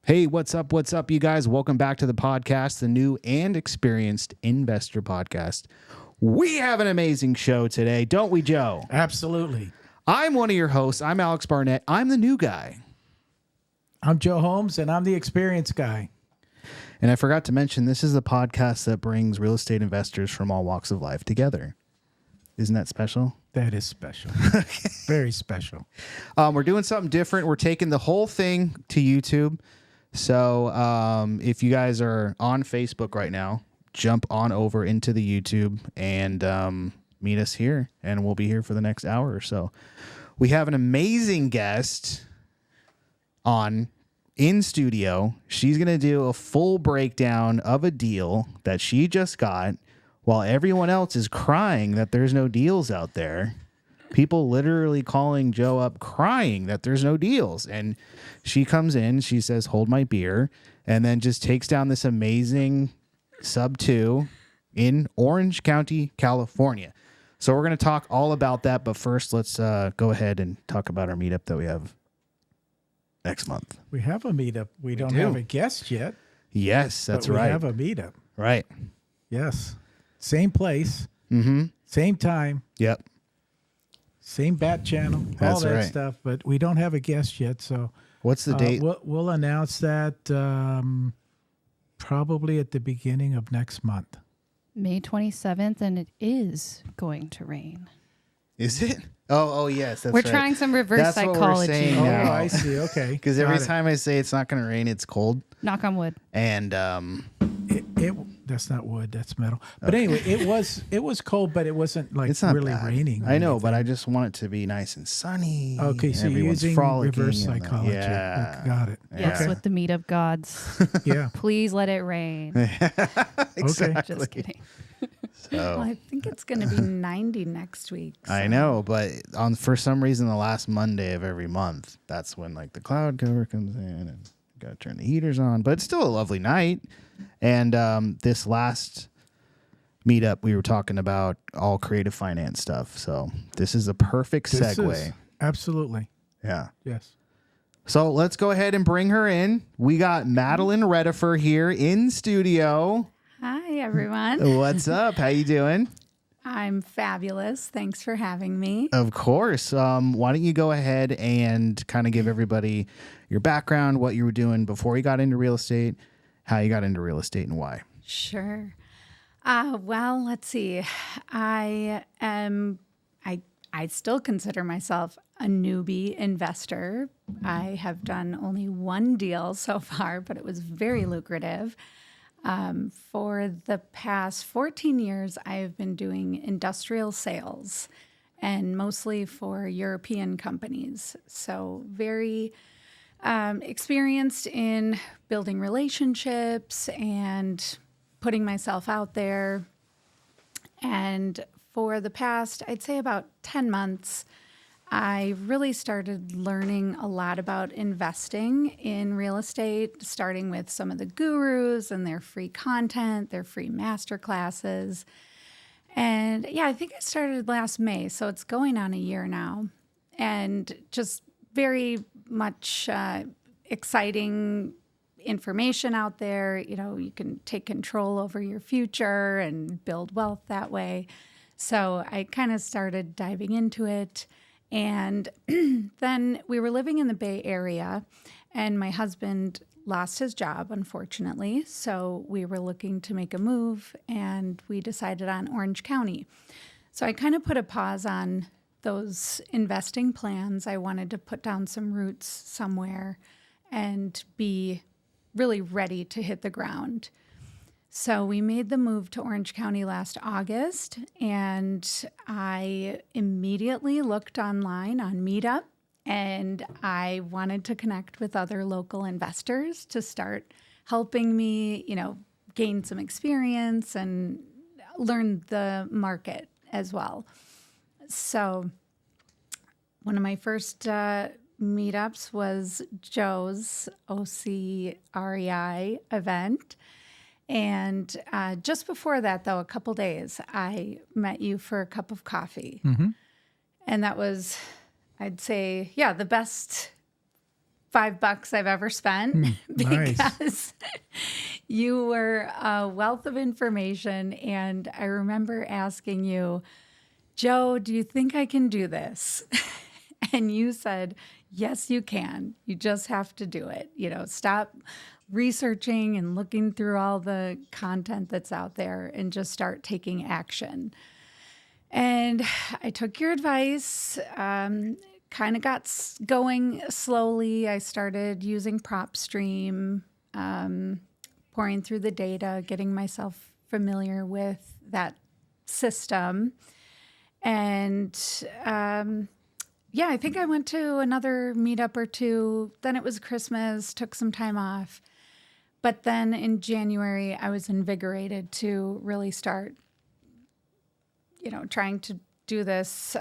Hey, what's up? What's up, you guys? Welcome back to the podcast, the new and experienced investor podcast. We have an amazing show today, don't we, Joe? Absolutely. I'm one of your hosts. I'm Alex Barnett. I'm the new guy. I'm Joe Holmes, and I'm the experienced guy. And I forgot to mention, this is the podcast that brings real estate investors from all walks of life together. Isn't that special? That is special. Very special. We're doing something different. We're taking the whole thing to YouTube. So if you guys are on Facebook right now, jump on over into the YouTube and meet us here. And we'll be here for the next hour or so. We have an amazing guest on in studio. She's going to do a full breakdown of a deal that she just got while everyone else is crying that there's no deals out there. People literally calling Joe up crying that there's no deals. And she comes in, she says, hold my beer, and then just takes down this amazing sub 2 in Orange County, California. So we're going to talk all about that. But first, let's go ahead and talk about our meetup that we have next month. We have a meetup. We don't do. have a guest yet. Yes, that's but we right. We have a meetup. Right. Yes. Same place. Mm-hmm. Same time. Yep. Same bat channel. That's all that right. stuff. But we don't have a guest yet. So What's the date? We'll announce that probably at the beginning of next month. May 27th, and it is going to rain. Is it? Oh, yes. That's We're right. trying some reverse That's what we're psychology. saying Oh, now. I see. Okay. Because every time I say it's not going to rain, it's cold. Knock on wood. And That's not wood. That's metal. But anyway, it was cold, but it wasn't like it's not really bad. raining. or I know, anything. but I just want it to be nice and sunny. Okay, and so you're everyone's using frolicking reverse and psychology. yeah. Got it. Yes, Okay. with the meetup gods. Yeah. Please let it rain. Exactly. Just kidding. Well, So I think it's going to be 90 next week. I know, but for some reason, the last Monday of every month, that's when like the cloud cover comes in and got to turn the heaters on. But it's still a lovely night. And this last meetup, we were talking about all creative finance stuff. So this is a perfect segue. Absolutely. Yeah. Yes. So let's go ahead and bring her in. We got Madeleine Redifer here in studio. Hi, everyone. What's up? How you doing? I'm fabulous. Thanks for having me. Of course. Why don't you go ahead and kind of give everybody your background, what you were doing before you got into real estate, how you got into real estate, and why? Sure. Well, let's see. I still consider myself a newbie investor. I have done only one deal so far, but it was very lucrative. For the past 14 years, I have been doing industrial sales and mostly for European companies. So very experienced in building relationships and putting myself out there. And for the past, I'd say about 10 months, I really started learning a lot about investing in real estate, starting with some of the gurus and their free content, their free master classes. And yeah, I think I started last May, so it's going on a year now. And just very much exciting information out there. You know, you can take control over your future and build wealth that way. So I kind of started diving into it. And then we were living in the Bay Area, and my husband lost his job, unfortunately. So we were looking to make a move, and we decided on Orange County. So I kind of put a pause on those investing plans. I wanted to put down some roots somewhere and be really ready to hit the ground. So we made the move to Orange County last August, and I immediately looked online on Meetup, and I wanted to connect with other local investors to start helping me, gain some experience and learn the market as well. So one of my first meetups was Joe's OCREI event. And just before that, though, a couple days, I met you for a cup of coffee. Mm-hmm. And that was, I'd say, the best $5 I've ever spent nice. because you were a wealth of information. And I remember asking you, Joe, do you think I can do this? And you said, yes, you can. You just have to do it. Stop researching and looking through all the content that's out there and just start taking action. And I took your advice, kind of got going slowly. I started using PropStream, pouring through the data, getting myself familiar with that system. And I think I went to another meetup or two. Then it was Christmas, took some time off. But then in January, I was invigorated to really start, trying to do this,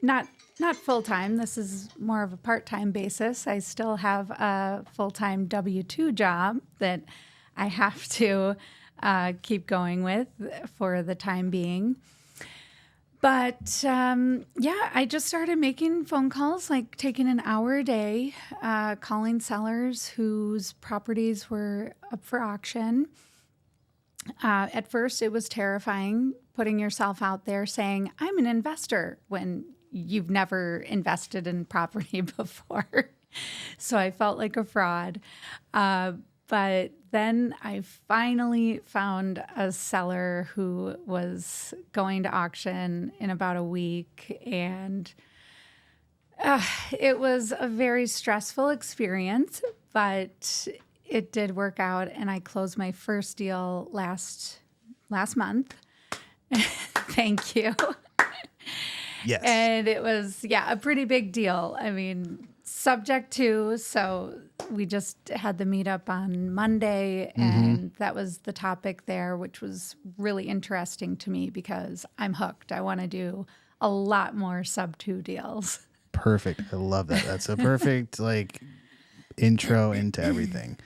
not full-time. This is more of a part-time basis. I still have a full-time W-2 job that I have to keep going with for the time being. But I just started making phone calls, like taking an hour a day, calling sellers whose properties were up for auction. At first, it was terrifying putting yourself out there saying, I'm an investor, when you've never invested in property before. So I felt like a fraud. But then I finally found a seller who was going to auction in about a week. And it was a very stressful experience, but it did work out. And I closed my first deal last month. Thank you. Yes. And it was, a pretty big deal. I mean, subject to, so we just had the meetup on Monday, and that was the topic there, which was really interesting to me because I'm hooked. I want to do a lot more sub 2 deals. Perfect. I love that. That's a perfect intro into everything.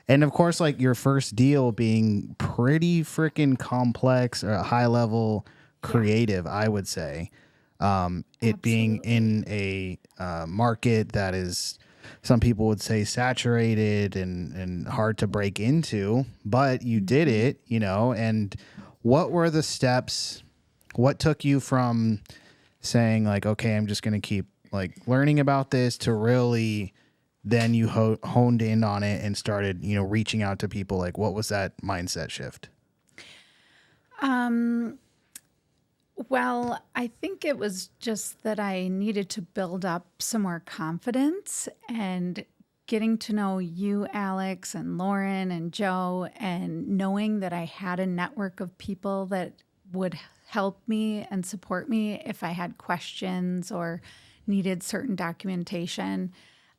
And of course, your first deal being pretty freaking complex or high level creative, I would say. It being in a market that is, some people would say, saturated and hard to break into, but you did it, and what were the steps? What took you from saying okay, I'm just going to keep learning about this to really then you honed in on it and started, reaching out to people? What was that mindset shift? Well, I think it was just that I needed to build up some more confidence, and getting to know you, Alex, and Lauren and Joe, and knowing that I had a network of people that would help me and support me if I had questions or needed certain documentation.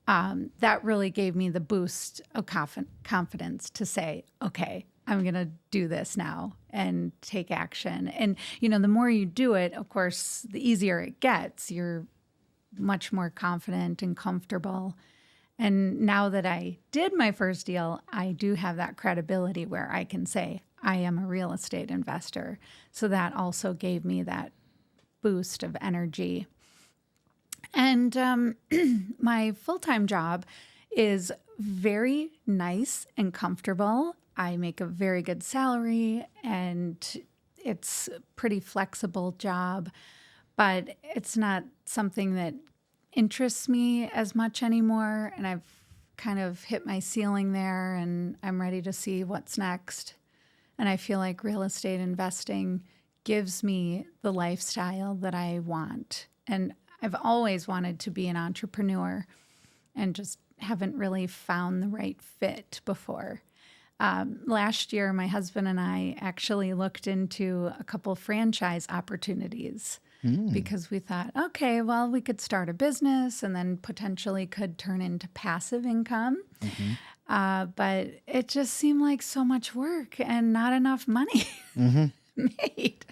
That really gave me the boost of confidence to say, okay, I'm going to do this now and take action. And, the more you do it, of course, the easier it gets. You're much more confident and comfortable. And now that I did my first deal, I do have that credibility where I can say, I am a real estate investor. So that also gave me that boost of energy. And my full-time job is very nice and comfortable. I make a very good salary, and it's a pretty flexible job, but it's not something that interests me as much anymore. And I've kind of hit my ceiling there, and I'm ready to see what's next. And I feel like real estate investing gives me the lifestyle that I want. And I've always wanted to be an entrepreneur and just haven't really found the right fit before. Last year, my husband and I actually looked into a couple franchise opportunities because we thought, okay, well, we could start a business and then potentially could turn into passive income. But it just seemed like so much work and not enough money made.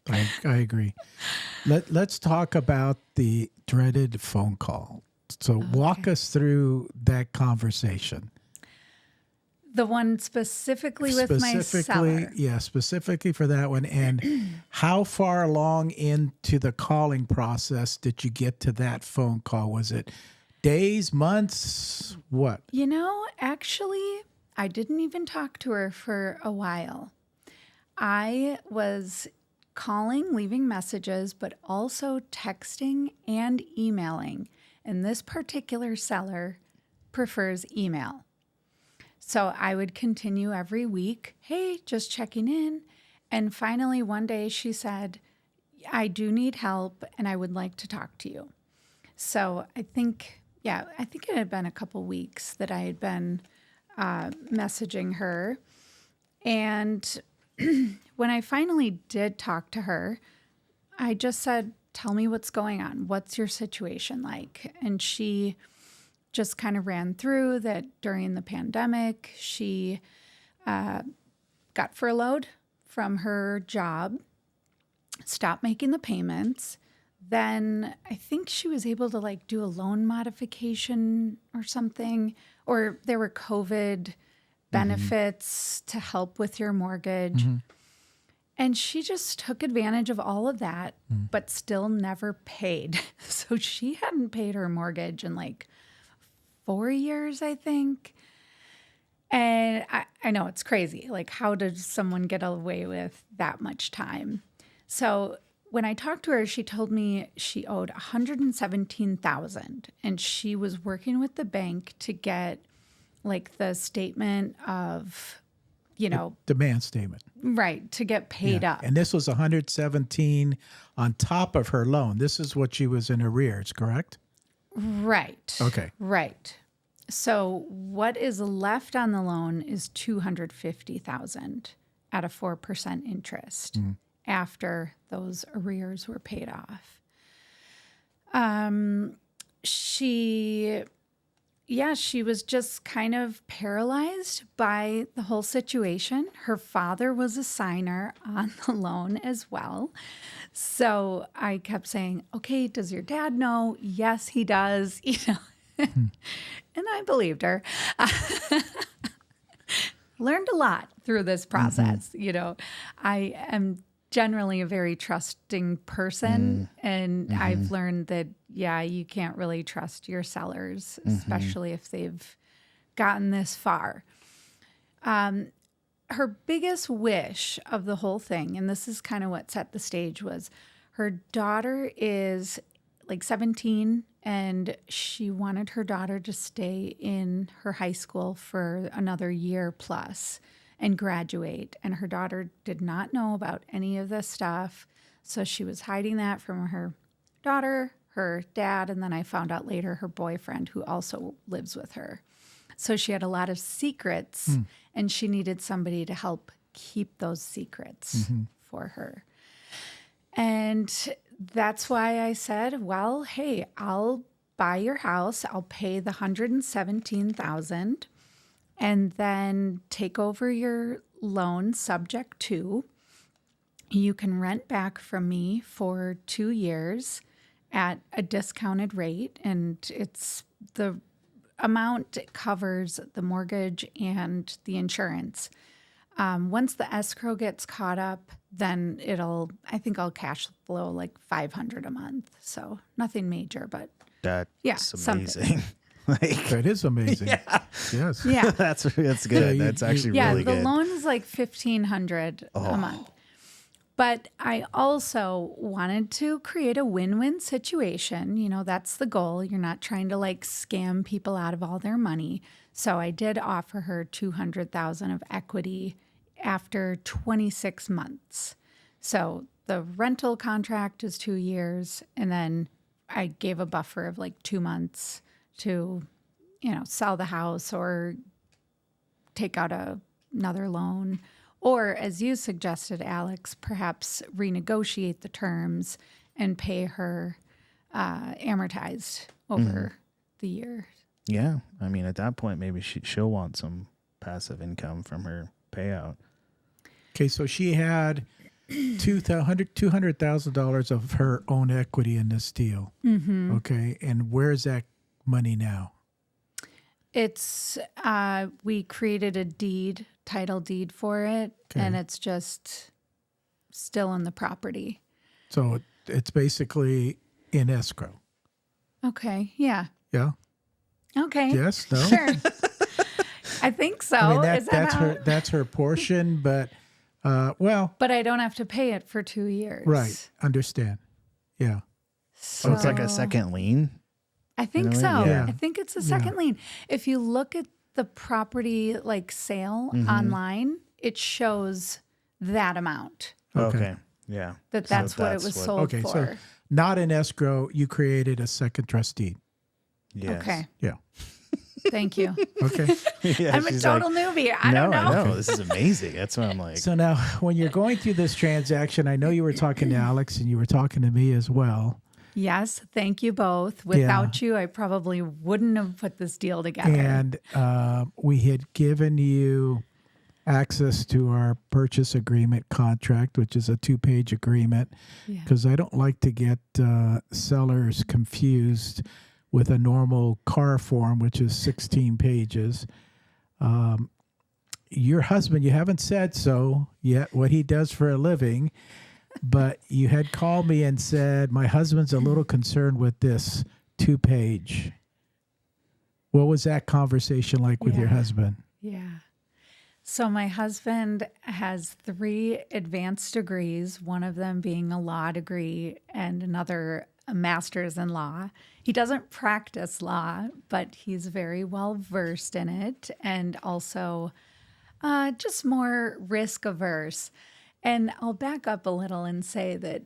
I agree. Let's talk about the dreaded phone call. So walk us through that conversation. The one specifically with my seller. Yeah, specifically for that one. And how far along into the calling process did you get to that phone call? Was it Days, months, what? You know, actually, I didn't even talk to her for a while. I was calling, leaving messages, but also texting and emailing. And this particular seller prefers email. So I would continue every week, hey, just checking in. And finally, one day she said, I do need help and I would like to talk to you. So I think it had been a couple weeks that I had been messaging her. And when I finally did talk to her, I just said, tell me what's going on. What's your situation like? And she just kind of ran through that during the pandemic, she got furloughed from her job, stopped making the payments. Then I think she was able to like do a loan modification or something, or there were COVID benefits to help with your mortgage. And she just took advantage of all of that, but still never paid. So she hadn't paid her mortgage in like 4 years, I think. And I know it's crazy. Like, how did someone get away with that much time? So when I talked to her, she told me she owed $117,000, and she was working with the bank to get like the statement of, Demand statement. right, to get paid up. And this was 117 on top of her loan. This is what she was in arrears, correct? Right. Okay. Right. So what is left on the loan is $250,000 at a 4% interest after those arrears were paid off. She was just kind of paralyzed by the whole situation. Her father was a signer on the loan as well. So I kept saying, okay, does your dad know? Yes, he does. And I believed her. Learned a lot through this process. I am generally a very trusting person, and I've learned that, you can't really trust your sellers, especially if they've gotten this far. Her biggest wish of the whole thing, and this is kind of what set the stage, was her daughter is like 17, and she wanted her daughter to stay in her high school for another year plus and graduate. And her daughter did not know about any of this stuff. So she was hiding that from her daughter, her dad, and then I found out later her boyfriend, who also lives with her. So she had a lot of secrets, and she needed somebody to help keep those secrets for her. And that's why I said, well, hey, I'll buy your house. I'll pay the $117,000 and then take over your loan subject to. You can rent back from me for 2 years at a discounted rate, and it's the amount covers the mortgage and the insurance. Once the escrow gets caught up, then I think I'll cash flow like $500 a month. So nothing major, but that's amazing. Something. That is amazing. Yes. Yeah. That's good. That's actually really good. The loan is like $1,500 a month. But I also wanted to create a win-win situation. That's the goal. You're not trying to like scam people out of all their money. So I did offer her $200,000 of equity after 26 months. So the rental contract is 2 years, and then I gave a buffer of like 2 months to, sell the house or take out another loan. Or, as you suggested, Alex, perhaps renegotiate the terms and pay her amortized over the year. Yeah. I mean, at that point, maybe she'll want some passive income from her payout. Okay, so she had $200,000 of her own equity in this deal. Okay, and where's that money now? It's we created a title deed for it, and it's just still in the property. So it's basically in escrow. Okay, yeah. Yeah. Okay. Yes, no? Sure. I think so. I mean, Is that how? that's her portion, but well, But I don't have to pay it for 2 years. right. Understand. Yeah. So it's like a second lien. I think way? so. Yeah. I think it's a second lien. If you look at the property like sale online, it shows that amount. Okay. Yeah. That's what it was sold Okay, for. so not an escrow, you created a second trust deed. Yes. Okay. Yeah. Thank you. Okay. Yeah, I'm a she's total newbie. I don't know. I know. This is amazing. That's what I'm like. So now when you're going through this transaction, I know you were talking to Alex and you were talking to me as well. Yes, thank you both. Without you, I probably wouldn't have put this deal together. And we had given you access to our purchase agreement contract, which is a 2-page agreement, because I don't like to get sellers confused with a normal car form, which is 16 pages. Your husband, you haven't said so yet, what he does for a living, but you had called me and said, my husband's a little concerned with this 2-page. What was that conversation like with your husband? Yeah. So my husband has 3 advanced degrees, one of them being a law degree and another a master's in law. He doesn't practice law, but he's very well versed in it and also just more risk averse. And I'll back up a little and say that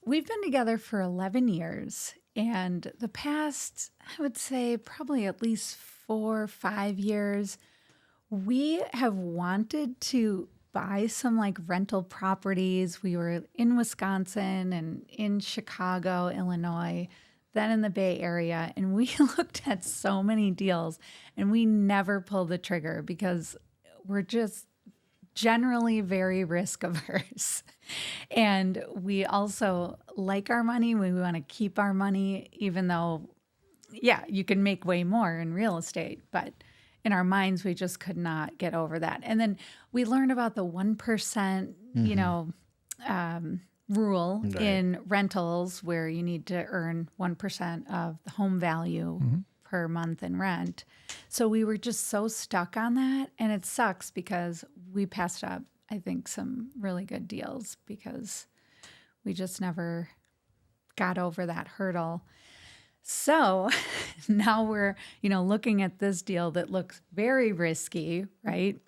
we've been together for 11 years. And the past, I would say, probably at least 4 or 5 years, we have wanted to buy some like rental properties. We were in Wisconsin and in Chicago, Illinois, then in the Bay Area. And we looked at so many deals and we never pulled the trigger because we're just generally very risk averse. And we also like our money. We want to keep our money, even though, you can make way more in real estate. But in our minds, we just could not get over that. And then we learned about the 1%, rule in rentals where you need to earn 1% of the home value per month in rent. So we were just so stuck on that. And it sucks because we passed up, I think, some really good deals because we just never got over that hurdle. So now we're, looking at this deal that looks very risky, right?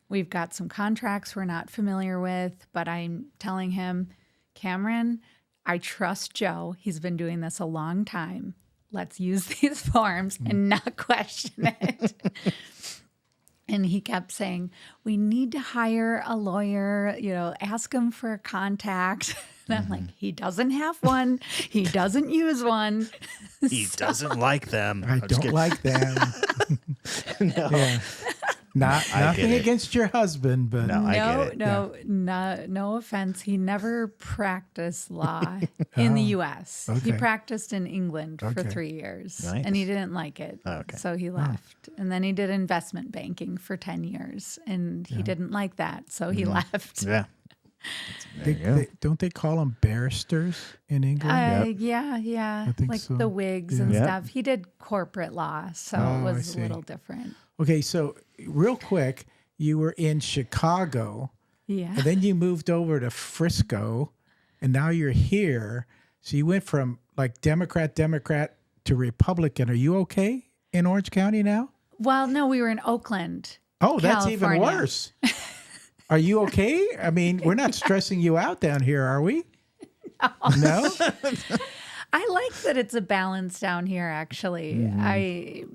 We've got some contracts we're not familiar with, but I'm telling him, Cameron, I trust Joe. He's been doing this a long time. Let's use these forms and not question it. And he kept saying, we need to hire a lawyer, ask him for a contact. And I'm like, he doesn't have one. He doesn't use one. He doesn't like them. I don't like them. No. Yeah. Nothing against your husband, but No, I get it. No offense. He never practiced law in the U.S. He okay. practiced in England for Okay. 3 years, Nice. and he didn't like it. Okay. So he left. And then he did investment banking for 10 years, and he didn't like that. So he left. Yeah. There you go. don't they call them barristers in England? Yeah. I think Like so. the wigs and Yeah. stuff. He did corporate law, so Oh, it I was a see. little different. Okay, so real quick, you were in Chicago, Yeah. and then you moved over to Frisco, and now you're here. So you went from like Democrat to Republican. Are you okay in Orange County now? Well, no, we were in Oakland. Oh, that's even California. worse. Are you okay? I mean, we're not stressing you out down here, are we? No? I like that it's a balance down here, actually.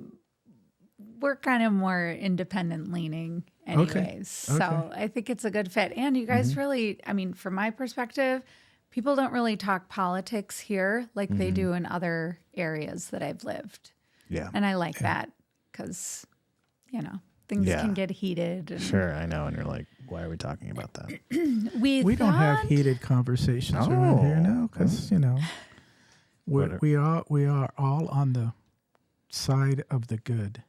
We're kind of more independent leaning anyways. So I think it's a good fit. And you guys really, from my perspective, people don't really talk politics here like they do in other areas that I've lived. Yeah. And I like that because, things Yeah. can get heated. And Sure, I know. And you're like, why are we talking about that? We don't have thought- heated conversations around here now because, we are all on the side of the good.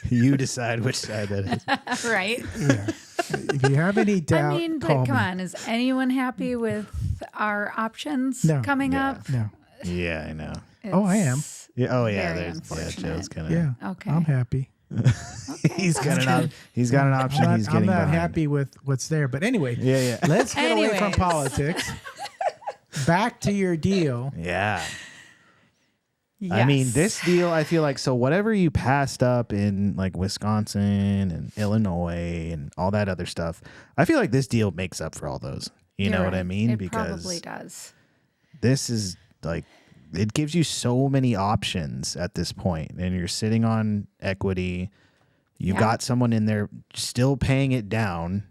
You decide which side that is. Right? Yeah. If you have any doubt, but call come me. on. Is anyone happy with our options No. coming Yeah. up? No. Yeah, I know. Oh, I am. Yeah. Oh yeah. very There's unfortunate. Joe's gonna. Yeah. Okay. I'm happy. He's got an he's got an option. I'm he's not, getting I'm not behind. happy with what's there. But anyway, Yeah. let's get away from Anyways. politics. Back to your deal. Yeah. Yes. I mean, this deal, I feel like, so whatever you passed up in like Wisconsin and Illinois and all that other stuff, I feel like this deal makes up for all those. You You're know what right. I mean? It Because probably does. this is like, it gives you so many options at this point, and you're sitting on equity. You've Yeah. got someone in there still paying it down,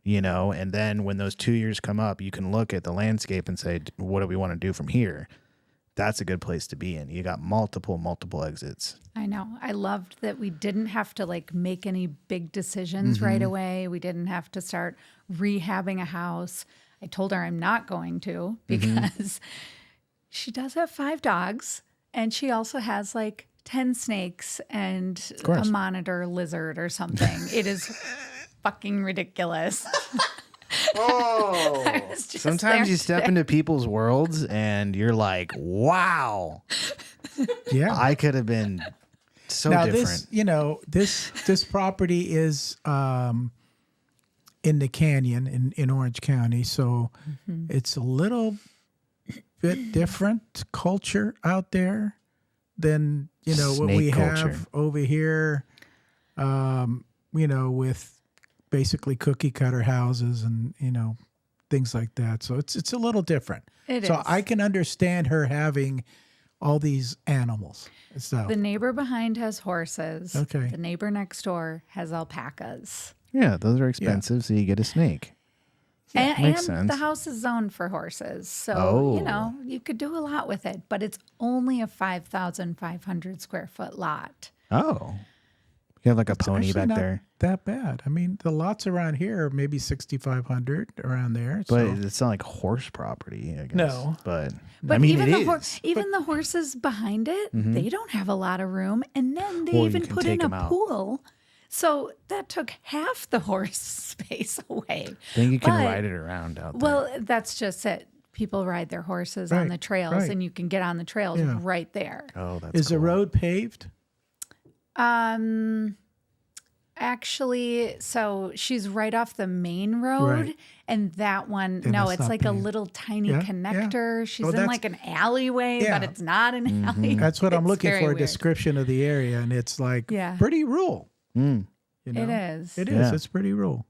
you know, and then when those 2 years come up, you can look at the landscape and say, what do we want to do from here? That's a good place to be in. You got multiple exits. I know. I loved that we didn't have to like make any big decisions right away. We didn't have to start rehabbing a house. I told her I'm not going to because she does have 5 dogs and she also has like 10 snakes and a course. monitor lizard or something. It is fucking ridiculous. Oh, I was just sometimes there you step today. into people's worlds and you're like, wow, Yeah. I could have been so now different. this property is in the canyon in Orange County, so it's a little bit different culture out there than what we Snake culture. have over here. With basically cookie cutter houses and things like that. So it's a little different. It so is. I can understand her having all these animals. So The neighbor behind has horses. Okay. The neighbor next door has alpacas. Yeah, those are expensive, so you get a snake. And makes sense. the house is zoned for horses. So, Oh. you could do a lot with it, but it's only a 5,500 square foot lot. Oh, you have like a pony actually back not there, that bad. I mean, the lots around here are maybe 6,500 around there. but So. it's not like horse property, I guess. No. But But I mean, even it the is. even the horses behind it, they don't have a lot of room. And then they Well, you even can put take in a 'em out. pool. So that took half the horse space away. I think you can But- ride it around out there. Well, that's just it. People ride their horses on Right, the trails, right. and you can get on the trails Yeah. right there. Oh, that's Is the cool. road paved? Actually, so she's right off the main road, Right. and that one, Then no, that's it's not like a paved. little tiny Yeah, yeah. connector. She's Well, in that's- like an alleyway, Yeah. but it's not an alley. That's what I'm It's looking very for, a weird. description of the area. And it's like Yeah. pretty rural. Mm. You know? It is. It is. Yeah. It's pretty rural.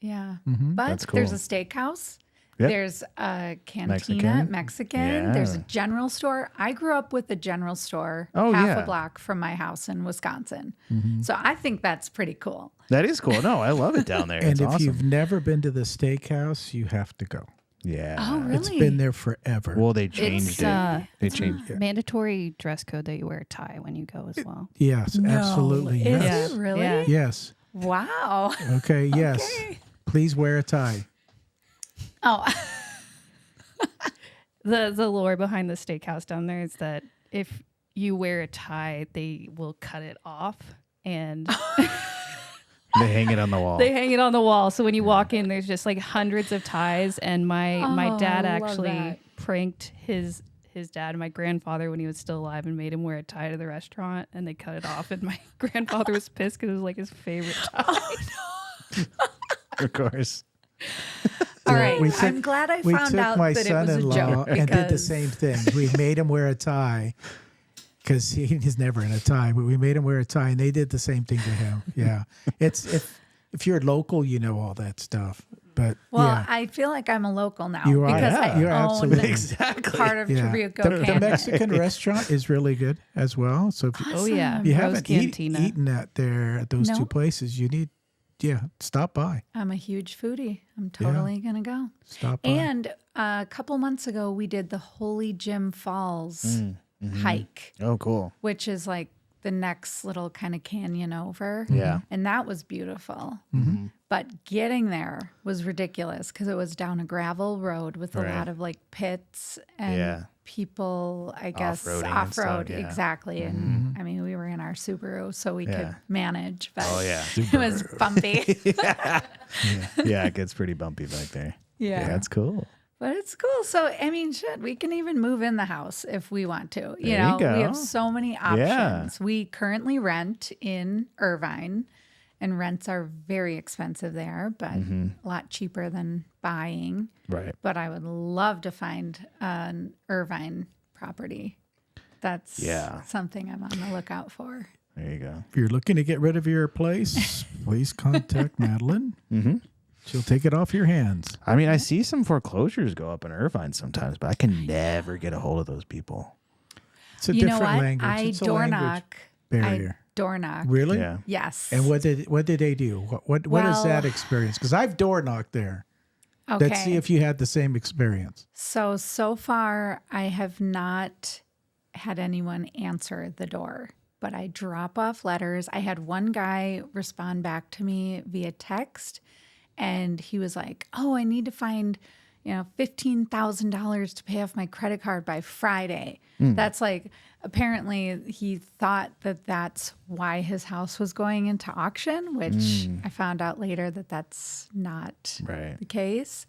Yeah. Mm-hmm. But That's there's a cool. steakhouse. Yep. There's a cantina, Mexican. There's a Yeah. general store. I grew up with a general store Oh, half yeah. a block from my house in Wisconsin. Mm-hmm. So I think that's pretty cool. That is cool. No, I love it down there. And It's if awesome. you've never been to the steakhouse, you have to go. Yeah. Oh, really? It's been there forever. Well, they changed it. They changed it. Mandatory dress code that you wear a tie when you go as well. Yes, absolutely. Is Yes. it really? Yeah. Yes. Wow. Okay. Yes. Please wear a tie. Oh, The lore behind the steakhouse down there is that if you wear a tie, they will cut it off and They hang it on the wall. they hang it on the wall. So when you walk in, there's just like hundreds of ties. And my dad Oh, love actually that. pranked his dad, my grandfather, when he was still alive, and made him wear a tie to the restaurant. And they cut it off. And my grandfather was pissed because it was like his favorite tie. Of course. all right. we took- I'm glad I We found took out my that it was a son-in-law joke and did the because- same thing. We made him wear a tie because he's never in a tie, but we made him wear a tie, and they did the same thing to him. Yeah, it's if you're local, you know all that stuff. But Well, yeah, I feel like I'm a local now You are. because Yeah. I You're own absolutely- Exactly. part of yeah. Trabuco The Canyon. Mexican restaurant is really good as well. So if Oh, yeah. you Rose haven't Cantina. eaten at those two No. places, you need, stop by. I'm a huge foodie. I'm totally going to go. Stop by. And a couple months ago, we did the Holy Jim Falls hike, Oh, cool. which is like the next little kind of canyon over. Yeah. And that was beautiful. Mm-hmm. But getting there was ridiculous because it was down a gravel road with a Right. lot of like pits and Yeah. people, I guess, Off-roading and off stuff, road. yeah. Exactly. And I mean, we were in our Subaru, so we Yeah. could manage, but Oh, yeah. it was bumpy. Yeah, it gets pretty bumpy back there. Yeah. That's cool. But it's cool. So, I mean, shit, we can even move in the house if we want to. You There you know, go. we have so many options. Yeah. We currently rent in Irvine, and rents are very expensive there, but a lot cheaper than buying. Right. But I would love to find an Irvine property. That's something I'm on the lookout for. There you go. If you're looking to get rid of your place, please contact Madeleine. Mm-hmm. She'll take it off your hands. I mean, I see some foreclosures go up in Irvine sometimes, but I can never get a hold of those people. It's a You know different what? language. I It's a door language knock. barrier. I door knock. Really? Yeah. Yes. And what did they do? What is Well- that experience? Because I've door knocked there. Okay. Let's see if you had the same experience. So far, I have not had anyone answer the door, but I drop off letters. I had one guy respond back to me via text, and he was like, "Oh, I need to find, $15,000 to pay off my credit card by Friday." That's like, apparently he thought that that's why his house was going into auction, which I found out later that that's not Right. the case.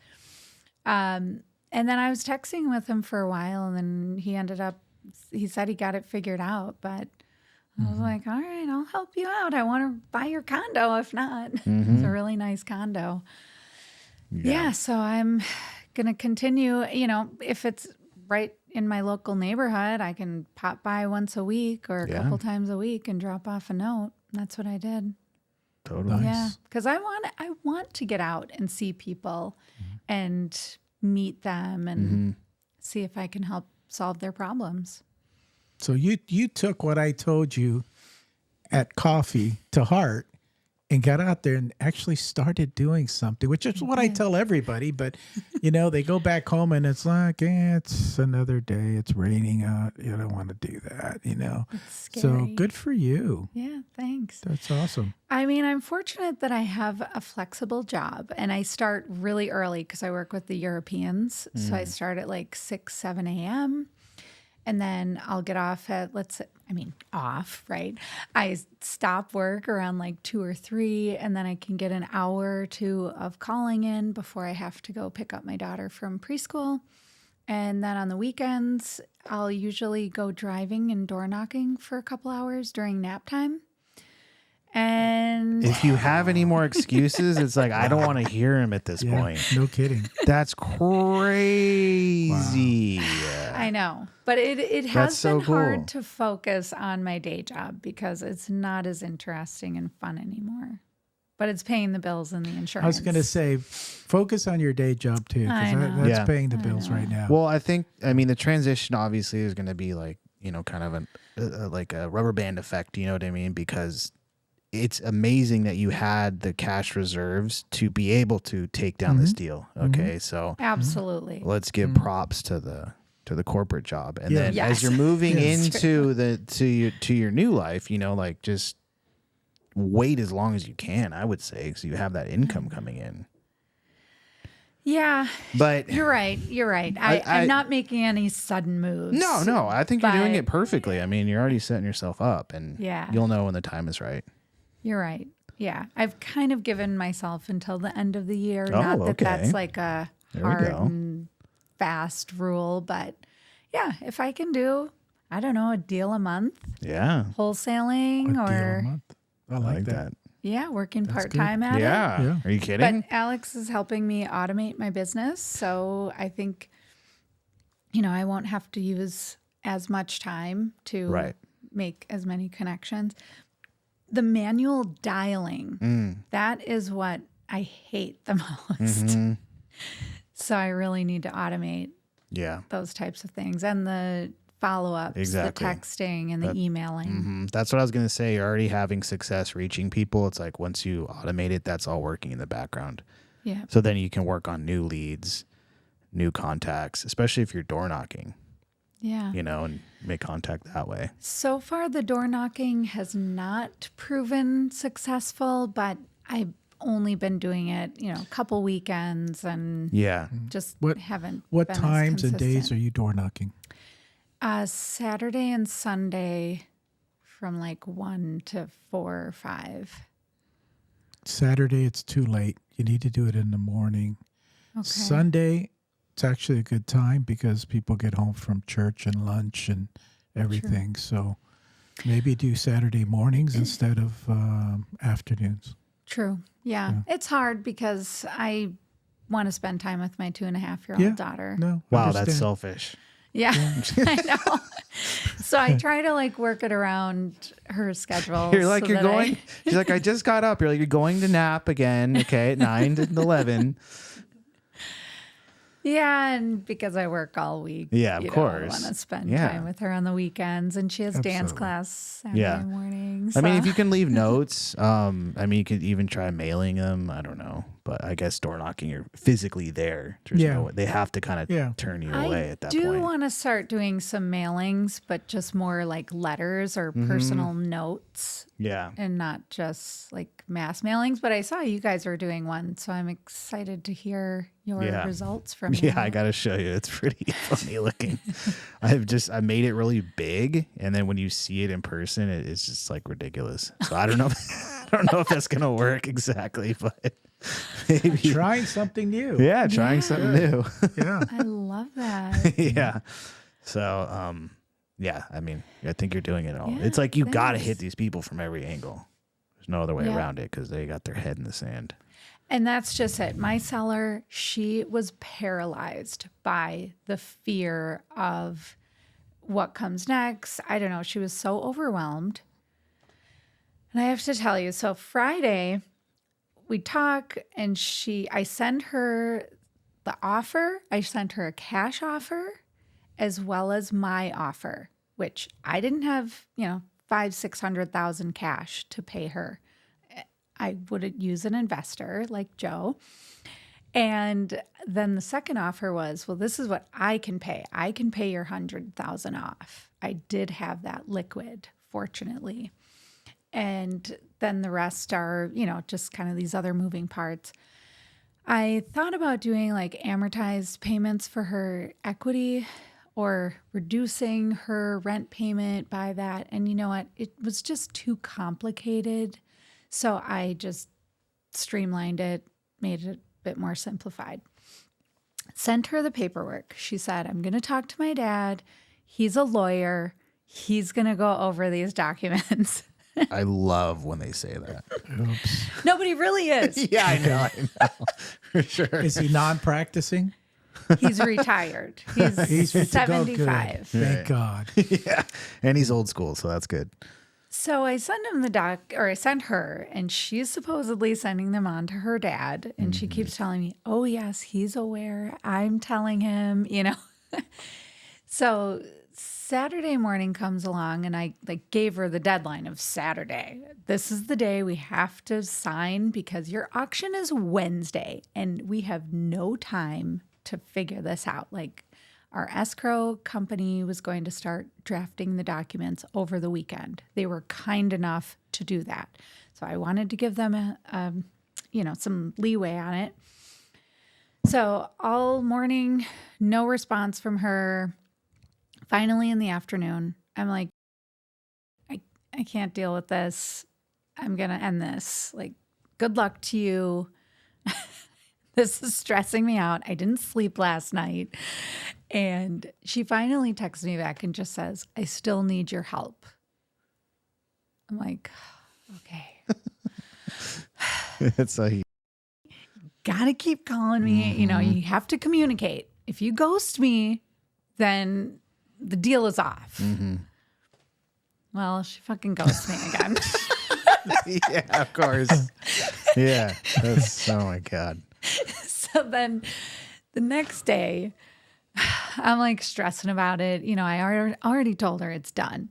And then I was texting with him for a while, and then he said he got it figured out, but I was like, all right, I'll help you out. I want to buy your condo if not. It's a really nice condo. Yeah, so I'm going to continue, if it's right in my local neighborhood, I can pop by once a week or a couple times a week and drop off a note. That's what I did. Totally. Yeah, because I want to get out and see people and meet them and see if I can help solve their problems. So you took what I told you at coffee to heart and got out there and actually started doing something, which is what I tell everybody. But, they go back home and it's like, it's another day. It's raining out. You don't want to do that, It's So scary. good for you. Yeah, thanks. That's awesome. I mean, I'm fortunate that I have a flexible job and I start really early because I work with the Europeans. So I start at like 6, 7 a.m. And then I'll get off at, right? I stop work around like 2 or 3, and then I can get an hour or 2 of calling in before I have to go pick up my daughter from preschool. And then on the weekends, I'll usually go driving and door knocking for a couple hours during nap time. And If you have any more excuses, it's like, I don't want to hear him at this point. No kidding. That's crazy. I know, but it has That's so been hard cool. to focus on my day job because it's not as interesting and fun anymore. But it's paying the bills and the insurance. I was going to say, focus on your day job too, I because know. that's Yeah. paying the bills right now. Well, the transition obviously is going to be like, kind of like a rubber band effect, you know what I mean? Because it's amazing that you had the cash reserves to be able to take down this deal. Okay. So Absolutely. let's give props to the corporate job. And Yeah. then Yes. as you're moving Yes. into to your new life, just wait as long as you can, I would say, so you have that income coming in. Yeah, But you're right. I'm not making any sudden moves. no, I think you're doing But- it perfectly. I mean, you're already setting yourself up, and Yeah. you'll know when the time is right. You're right. Yeah, I've kind of given myself until the end of the year. Oh, Not that okay. that's like a There we hard go. and fast rule, but yeah, if I can do, I don't know, a deal a month, Yeah, wholesaling, A deal a or month. I I like that. yeah, working That's part time at it. Yeah. Yeah. Are you kidding? But Alex is helping me automate my business. So I think, I won't have to use as much time to Right. make as many connections. The manual dialing, that is what I hate the most. So I really need to automate Yeah. those types of things and the follow-ups, Exactly. the texting and the emailing. That's what I was going to say. You're already having success reaching people. It's like once you automate it, that's all working in the background. Yeah. So then you can work on new leads, new contacts, especially if you're door knocking, Yeah. and make contact that way. So far, the door knocking has not proven successful, but I've only been doing it, a couple weekends and Yeah. just What- haven't. What been as times and days consistent. are you door knocking? Saturday and Sunday from like 1 to 4 or 5. Saturday, it's too late. You need to do it in the morning. Okay. Sunday, it's actually a good time because people get home from church and lunch and everything. So maybe do Saturday mornings instead of afternoons. True. Yeah. It's hard because I want to spend time with my 2.5-year-old daughter. No. Wow, understand. that's selfish. Yeah, I know. So I try to like work it around her schedule. You're like, so you're that going. She's like, I just got up. You're like, you're going to nap again. Okay, at 9 to 11. Yeah, and because I work all week. Yeah, of I course. want to spend Yeah. time with her on the weekends, and she has dance Absolutely. class Saturday mornings. I mean, if you can leave notes, I mean, you could even try mailing them. I don't know, but I guess door knocking, you're physically there. There's Yeah. no way. They have to kind of Yeah. turn you away at that I do point. want to start doing some mailings, but just more like letters or personal notes, Yeah. and not just like mass mailings. But I saw you guys are doing one, so I'm excited to hear your results from Yeah, that. I gotta show you. It's pretty funny looking. I made it really big, and then when you see it in person, it's just like ridiculous. So I don't know. I don't know if that's gonna work exactly, but maybe Trying something new. Yeah, trying something new. Yeah. I love that. Yeah. So yeah, I mean, I think you're doing it all. Yeah, It's like you gotta thanks. hit these people from every angle. There's no other way Yeah. around it because they got their head in the sand. And that's just it. My seller, she was paralyzed by the fear of what comes next. I don't know. She was so overwhelmed. And I have to tell you, so Friday, we talk and I send her the offer. I sent her a cash offer as well as my offer, which I didn't have, $500,000-$600,000 cash to pay her. I would use an investor like Joe. And then the second offer was, well, this is what I can pay. I can pay your $100,000 off. I did have that liquid, fortunately. And then the rest are, just kind of these other moving parts. I thought about doing like amortized payments for her equity or reducing her rent payment by that. And you know what? It was just too complicated. So I just streamlined it, made it a bit more simplified. Sent her the paperwork. She said, I'm going to talk to my dad. He's a lawyer. He's going to go over these documents. I love when they say that. Oops. Nobody really is. Yeah, I know. For sure. Is he non-practicing? He's retired. He's fit to go. Good. 75. Thank God. Yeah. And he's old school, so that's good. So I send him I sent her, and she's supposedly sending them on to her dad. And she keeps telling me, oh, yes, he's aware. I'm telling him, So Saturday morning comes along, and I gave her the deadline of Saturday. This is the day we have to sign because your auction is Wednesday, and we have no time to figure this out. Our escrow company was going to start drafting the documents over the weekend. They were kind enough to do that. So I wanted to give them some leeway on it. So all morning, no response from her. Finally in the afternoon, I'm like, I can't deal with this. I'm going to end this. Good luck to you. This is stressing me out. I didn't sleep last night. And she finally texts me back and just says, I still need your help. I'm like, okay. It's like, Gotta keep calling me. You have to communicate. If you ghost me, then the deal is off. Well, she fucking ghosts me again. yeah, of course. Yeah. Oh my God. So then the next day, I'm stressing about it. I already told her it's done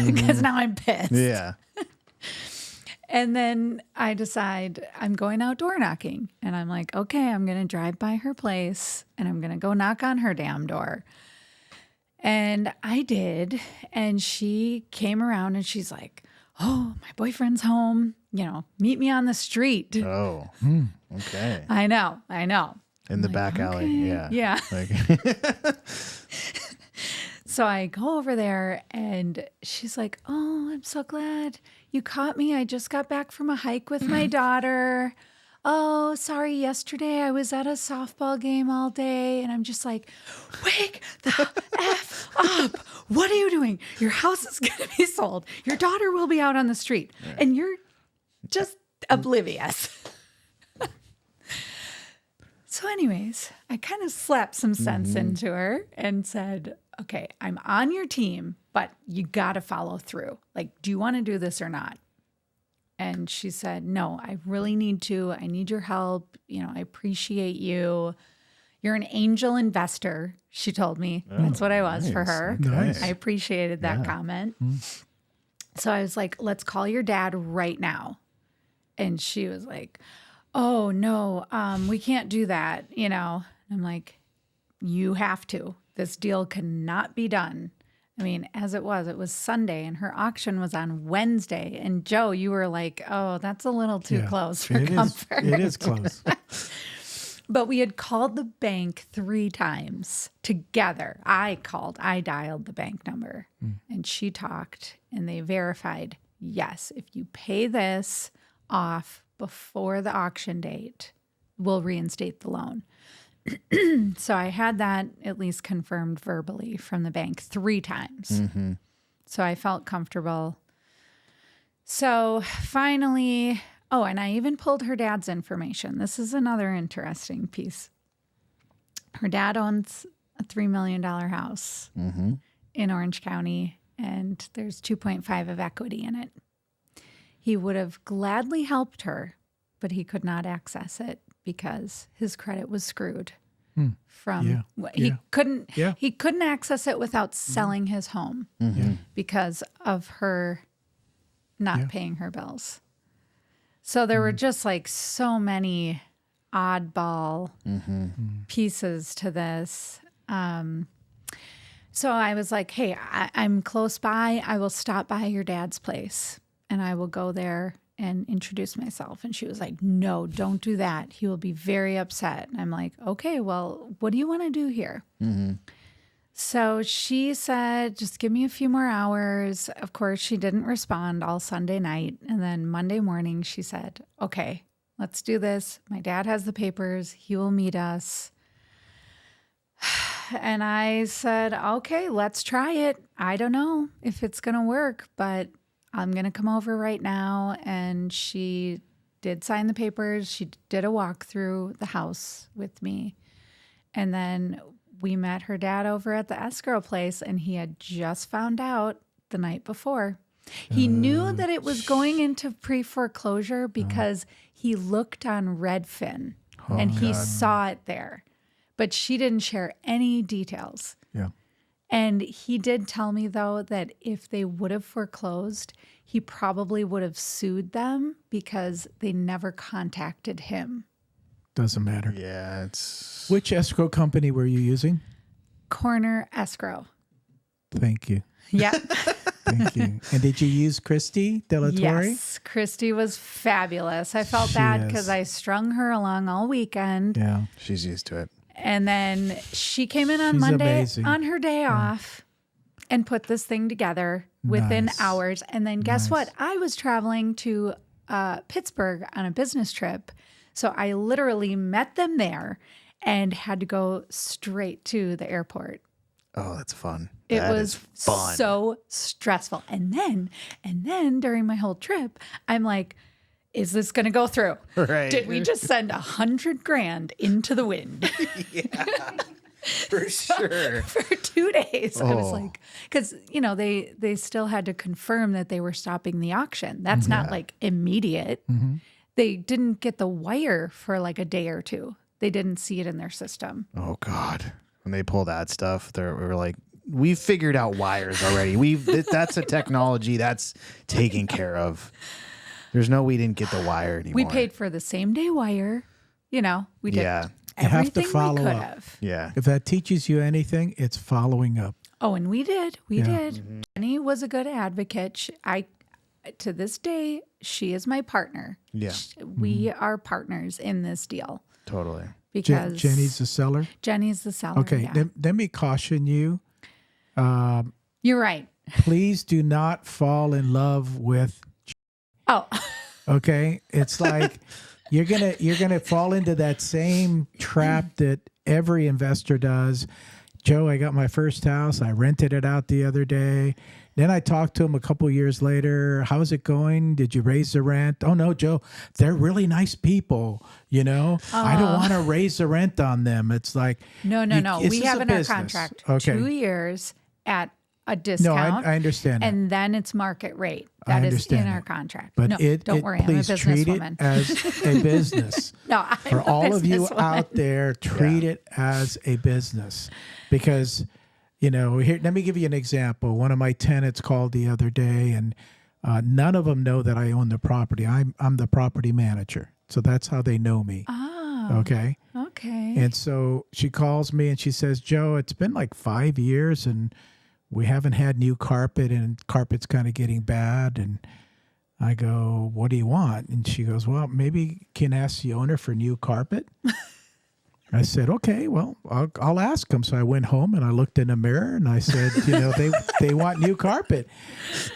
because now I'm pissed. Yeah. And then I decide I'm going out door knocking. And I'm like, okay, I'm going to drive by her place and I'm going to go knock on her damn door. And I did. And she came around and she's like, oh, my boyfriend's home. Meet me on the street. Oh, okay. I know. In the back alley. Yeah. Yeah. Like, So I go over there and she's like, oh, I'm so glad you caught me. I just got back from a hike with my daughter. oh, sorry, yesterday I was at a softball game all day. And I'm just like, wake the F up. What are you doing? Your house is going to be sold. Your daughter will be out on the street. And you're just oblivious. So anyways, I kind of slapped some sense into her and said, okay, I'm on your team, but you got to follow through. Like, do you want to do this or not? And she said, no, I really need to. I need your help. I appreciate you. You're an angel investor, she told me. That's what I was for her. Nice. I appreciated that comment. So I was like, let's call your dad right now. And she was like, oh, no, we can't do that. I'm like, you have to. This deal cannot be done. I mean, as it was Sunday and her auction was on Wednesday. And Joe, you were like, oh, that's a little too close for comfort. It is close. But we had called the bank 3 times together. I dialed the bank number and she talked and they verified, yes, if you pay this off before the auction date, we'll reinstate the loan. So I had that at least confirmed verbally from the bank 3 times. So I felt comfortable. So finally, and I even pulled her dad's information. This is another interesting piece. Her dad owns a $3 million house in Orange County, and there's 2.5 of equity in it. He would have gladly helped her, but he could not access it because his credit was screwed. He couldn't access it without selling his home because of her not paying her bills. So there were just like so many oddball pieces to this. So I was like, hey, I'm close by. I will stop by your dad's place and I will go there and introduce myself. And she was like, no, don't do that. He will be very upset. And I'm like, okay, well, what do you want to do here? So she said, just give me a few more hours. Of course, she didn't respond all Sunday night. And then Monday morning, she said, okay, let's do this. My dad has the papers. He will meet us. And I said, okay, let's try it. I don't know if it's going to work, but I'm going to come over right now. And she did sign the papers. She did a walk through the house with me. And then we met her dad over at the escrow place, and he had just found out the night before. He knew that it was going into pre-foreclosure because he looked on Redfin and he saw it there. But she didn't share any details. Yeah. And he did tell me, though, that if they would have foreclosed, he probably would have sued them because they never contacted him. Doesn't matter. Yeah, it's... Which escrow company were you using? Corner Escrow. Thank you. Yeah. Thank you. And did you use Christy Delatorre? Yes, Christy was fabulous. I felt bad because I strung her along all weekend. Yeah. She's used to it. And then she came in on She's Monday amazing. on her day off and put this thing together within hours. And then guess what? I was traveling to Pittsburgh on a business trip. So I literally met them there and had to go straight to the airport. Oh, that's fun. It That was is fun. so stressful. And then during my whole trip, I'm like, is this going to go through? Right. Did we just send $100,000 into the wind? Yeah, for sure. For 2 days. I was Oh. like, because, they still had to confirm that they were stopping the auction. That's not like immediate. They didn't get the wire for like a day or two. They didn't see it in their system. Oh God, when they pull that stuff, we were like, we've figured out wires already. That's a technology that's taken care of. There's no, we didn't get the wire anymore. We paid for the same day wire. We did Yeah. You have to everything follow we could up. have. Yeah. If that teaches you anything, it's following up. Oh, and we did. We Yeah. did. Jenny was a good advocate. To this day, she is my partner. Yeah. We are partners in this deal Totally. because Jenny's the seller? Jenny's the seller. Okay, yeah. let me caution you. You're right. Please do not fall in love with, Oh, okay? It's like, you're gonna fall into that same trap that every investor does. Joe, I got my first house. I rented it out the other day. Then I talked to him a couple years later. How's it going? Did you raise the rent? Oh no, Joe, they're really nice people. I don't want to raise the rent on them. It's like No. We have in our contract 2 years at a discount. No, I understand that. And then it's market rate. That is in our contract. But no, don't worry. Please I'm a treat it businesswoman. as a business. No, I'm For a all of you businesswoman. out there, treat it as a business. Because, here, let me give you an example. One of my tenants called the other day, and none of them know that I own the property. I'm the property manager. So that's how they know me. Oh, Okay. okay. And so she calls me and she says, Joe, it's been like 5 years and we haven't had new carpet, and carpet's kind of getting bad. And I go, what do you want? And she goes, well, maybe can ask the owner for new carpet. I said, okay, well, I'll ask them. So I went home and I looked in the mirror and I said, they want new carpet.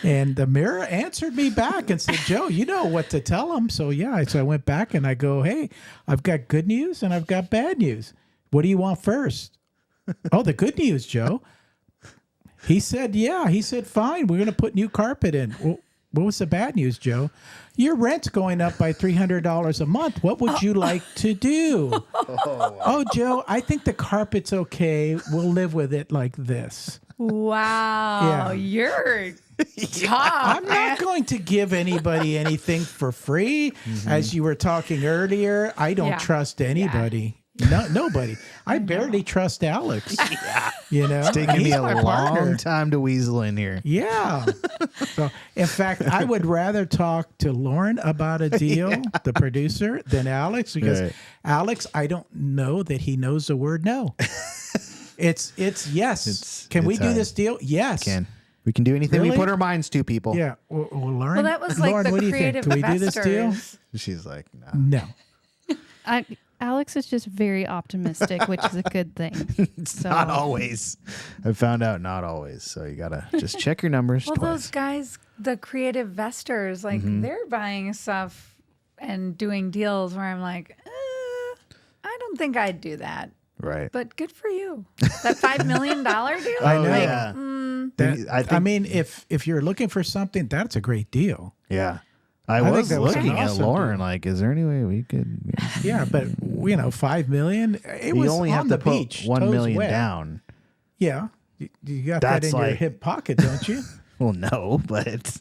And the mirror answered me back and said, Joe, you know what to tell them. So I went back and I go, hey, I've got good news and I've got bad news. What do you want first? Oh, the good news, Joe. He said, fine, we're going to put new carpet in. Well, what was the bad news, Joe? Your rent's going up by $300 a month. What would you like to do? Oh, Joe, I think the carpet's okay. We'll live with it like this. Wow. Yeah. You're tough. I'm not going to give anybody anything for free. As you were talking earlier, I don't trust anybody. No, nobody. I barely trust Alex. It's taking me a my long partner. time to weasel in here. Yeah. So, in fact, I would rather talk to Lauren about a deal, the producer, than Alex, because Alex, I don't know that he knows the word no. It's yes. Can we do this deal? Yes. We can do anything we Really? put our minds to, people. Yeah. Well, Lauren. Well, that was like Lauren, the what do you think? creative Can we do this deal? investors. She's like, no. No. Alex is just very optimistic, which is a good thing. It's not always. I found out not always. So you got to just check your numbers Well, twice. those guys, the creative investors, like they're buying stuff and doing deals where I'm like, I don't think I'd do that. Right. But good for you. That $5 million deal? I know. Like, Yeah. I mean, if you're looking for something, that's a great deal. Yeah. I think was that was looking an at awesome Lauren like, is there any way we could? Yeah, but $5 million. It You was only on have to the put beach. $1 toes million wet. down. Yeah, you got That's that in your like- hip pocket, don't you? Well, no, but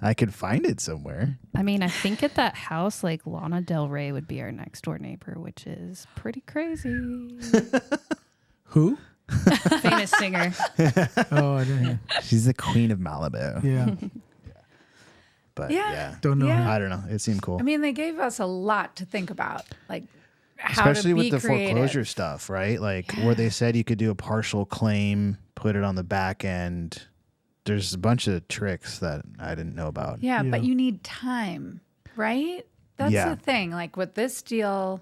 I could find it somewhere. I mean, I think at that house, like Lana Del Rey would be our next door neighbor, which is pretty crazy. Who? Famous singer. Oh, I didn't hear. She's the queen of Malibu. Yeah, But Yeah. yeah. don't know. Yeah. I don't know. It seemed cool. I mean, they gave us a lot to think about, like how Especially to be with the creative. foreclosure stuff, right? Like where they said you could do a partial claim, put it on the back end. There's a bunch of tricks that I didn't know about. Yeah, Yeah. but you need time, That's Yeah. the thing. Like with this deal,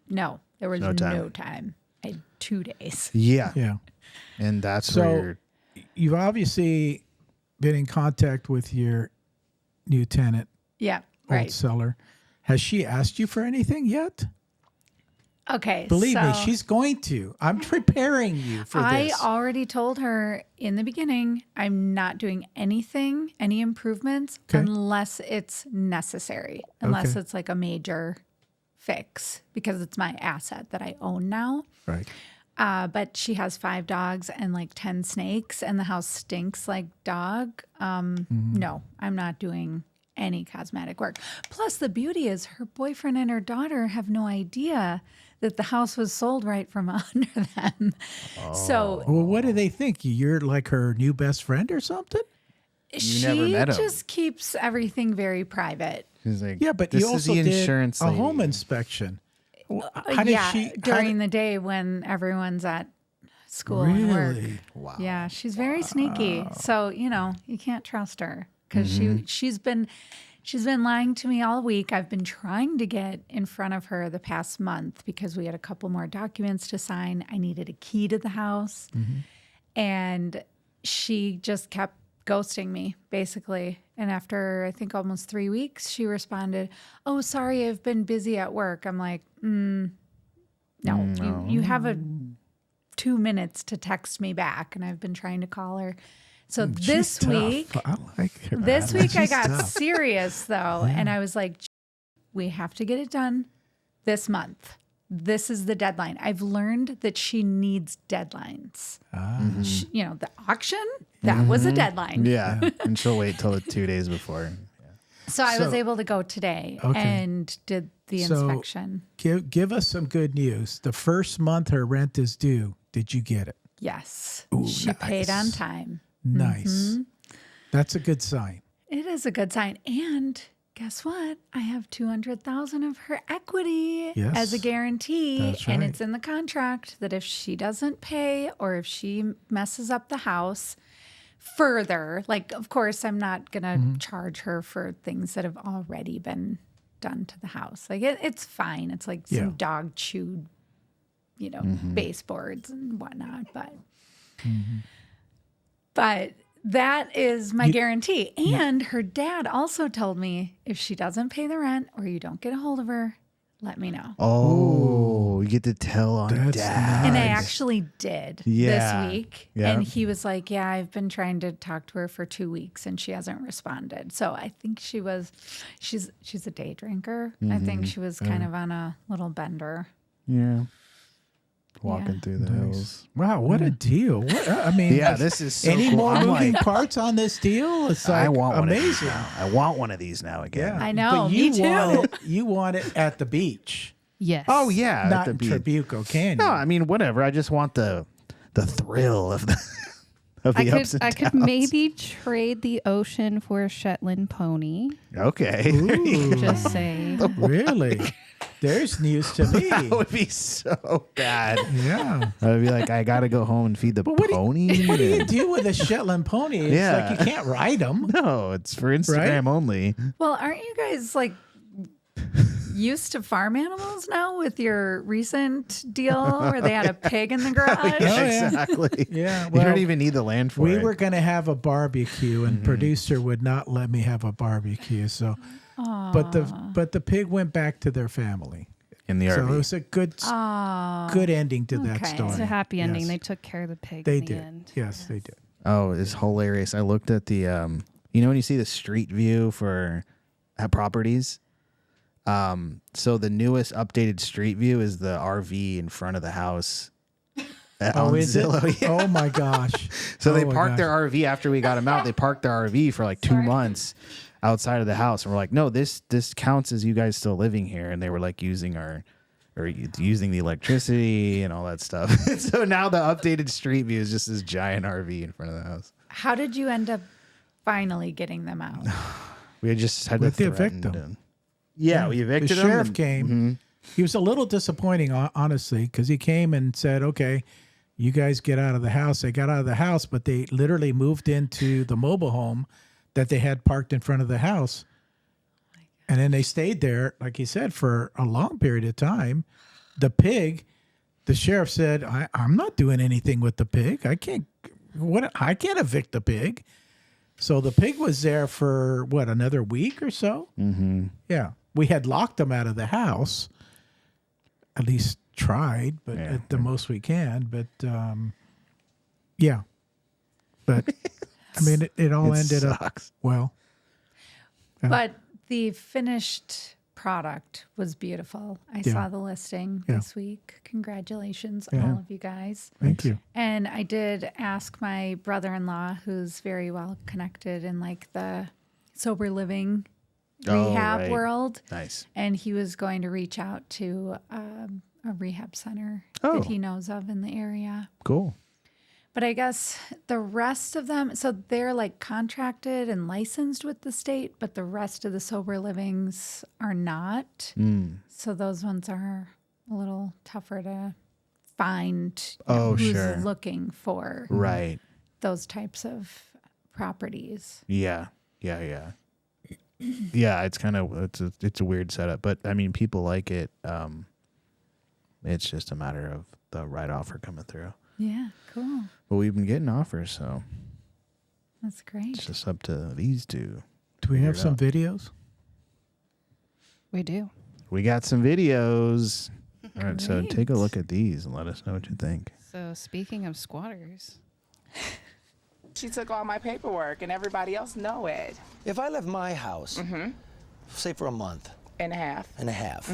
no, there was No no time. time. I had 2 days. Yeah. Yeah. And that's So where you've obviously been in contact with your new tenant, Yeah, old right. seller. Has she asked you for anything yet? Okay, Believe me, so she's going to. I'm preparing you for I this. already told her in the beginning I'm not doing anything, any improvements, Okay. unless it's necessary, unless Okay. it's like a major fix because it's my asset that I own now. Right. But she has 5 dogs and like 10 snakes, and the house stinks like dog. No, I'm not doing any cosmetic work. Plus, the beauty is her boyfriend and her daughter have no idea that the house was sold right from under them. So Well, what do they think? You're like her new best friend or something? she never met him. just keeps everything very private. she's like, Yeah, but this you is also the did insurance a lady. home inspection. How did yeah, she during the day when everyone's at school and work. Really? Wow. Yeah, she's very sneaky. So, you can't trust her because she's been lying to me all week. I've been trying to get in front of her the past month because we had a couple more documents to sign. I needed a key to the house. And she just kept ghosting me basically And after, I think, almost 3 weeks, she responded, "Oh, sorry, I've been busy at work." I'm like, no, you have 2 minutes to text me back. And I've been trying to call her. So this week, I like her. this week I She's got tough. serious though. And I was like, we have to get it done this month. This is the deadline. I've learned that she needs deadlines. The auction, that was a deadline. Yeah. And she'll wait till the 2 days before. So I was able to go today and did the inspection. Give us some good news. The first month her rent is due. Did you get it? Yes. Ooh, she paid on time. Nice. That's a good sign. It is a good sign. And guess what? I have 200,000 of her equity as a guarantee. That's And right. it's in the contract that if she doesn't pay or if she messes up the house further, like, of course, I'm not going to charge her for things that have already been done to the house. Like, it's fine. It's like some dog chewed, baseboards and whatnot. But that is my guarantee. And her dad also told me if she doesn't pay the rent or you don't get a hold of her, let me know. Oh, you get to tell on That's dad. And I actually did Yeah. this week. Yeah. And he was like, yeah, I've been trying to talk to her for 2 weeks and she hasn't responded. So I think she's a day drinker. I think she was kind of on a little bender. Yeah. Walking through the hills. Wow, what a deal. I mean, Yeah, this is so any cool. more I'm moving like, parts on this deal? It's like I want one amazing. of these now. I want one of these now again. Yeah. I know, But you me too. you want it at the beach, Yes. Oh yeah, at not the in beach. Tribuco Canyon. No, I mean whatever. I just want the thrill of the I ups could and I could downs. maybe trade the ocean for a Shetland pony. Okay. Ooh, Just saying. really? There's news to me. That would be so bad. Yeah. I would be like, I gotta go home and feed the What do you- pony. What do you do with a Shetland pony? It's Yeah. like you can't ride them. No, it's for Instagram only. Well, aren't you guys like used to farm animals now with your recent deal where they had a pig in the garage? yeah. Exactly. Yeah, you well, don't even need the land for We it. were going to have a barbecue, and producer would not let me have a barbecue. So, but the pig went back to their family. in the So RV. it was a good ending to that Okay. story. It's a happy ending. Yes. They took care of the pig They in the did. end. Yes, they did. Oh, it's hilarious. I looked at the when you see the street view for properties. So the newest updated street view is the RV in front of the house. Oh, on is it? Zillow. Yeah. Oh my gosh! So they Oh my parked gosh. their RV after we got them out. They parked their RV for like 2 months outside of the house, and we're like, no, this counts as you guys still living here. And they were like using using the electricity and all that stuff. So now the updated street view is just this giant RV in front of the house. How did you end up finally getting them out? We just had With to the threaten victim. to- Yeah, we evicted The him. sheriff came. He was a little disappointing, honestly, because he came and said, "Okay, you guys get out of the house." They got out of the house, but they literally moved into the mobile home that they had parked in front of the house. And then they stayed there, like he said, for a long period of time. The pig, the sheriff said, I'm not doing anything with the pig. I can't evict the pig. So the pig was there for another week or so? Mm-hmm. Yeah. We had locked him out of the house. At least tried, but at the most we can. But yeah. But I mean, it all ended up sucks. well. But the finished product was beautiful. I saw the listing this week. Congratulations, all of you guys. Thank you. And I did ask my brother-in-law, who's very well connected in like the sober living rehab right. world. Nice. And he was going to reach out to a rehab center Oh. that he knows of in the area. Cool. But I guess the rest of them, so they're like contracted and licensed with the state, but the rest of the sober livings are not. So those ones are a little tougher to find who's sure. looking for Right. those types of properties. Yeah. Yeah. It's kind of it's a weird setup, but I mean, people like it. It's just a matter of the right offer coming through. Yeah, cool. But we've been getting offers, so That's great. it's just up to these two Do we have some videos? We do. We got some videos. All right, so take a look at these and let us know what you think. So speaking of squatters. She took all my paperwork and everybody else know it. If I left my house, say for a month And a half. and a half,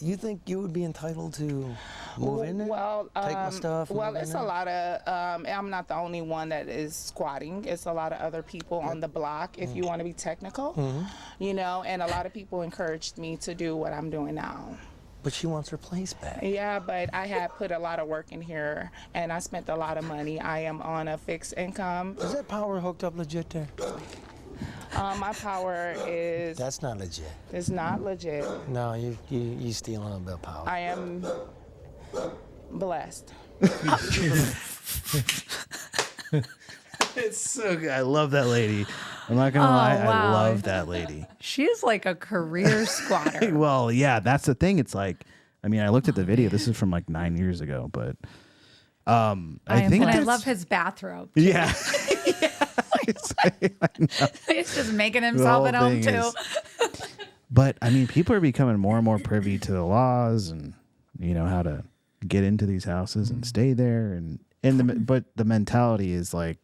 you think you would be entitled to move in there? Well, take my stuff? well, move in it's there? a lot of. I'm not the only one that is squatting. It's a lot of other people on the block. If you want to be technical, you know, and a lot of people encouraged me to do what I'm doing now. But she wants her place back. Yeah, but I had put a lot of work in here, and I spent a lot of money. I am on a fixed income. Is that power hooked up legit there? My power is That's not legit. not legit. No, you stealing a bit of power. I am blessed. It's so good. I love that lady. I'm not gonna lie, I wow. love that lady. She's like a career squatter. Well, yeah, that's the thing. It's like, I mean, I looked at the video. This is from like 9 years ago, but I think And I that's- love his bathrobe. Yeah. It's like, I know. He's just making The himself whole at home thing too. is- But I mean, people are becoming more and more privy to the laws and you know how to get into these houses and stay there but the mentality is like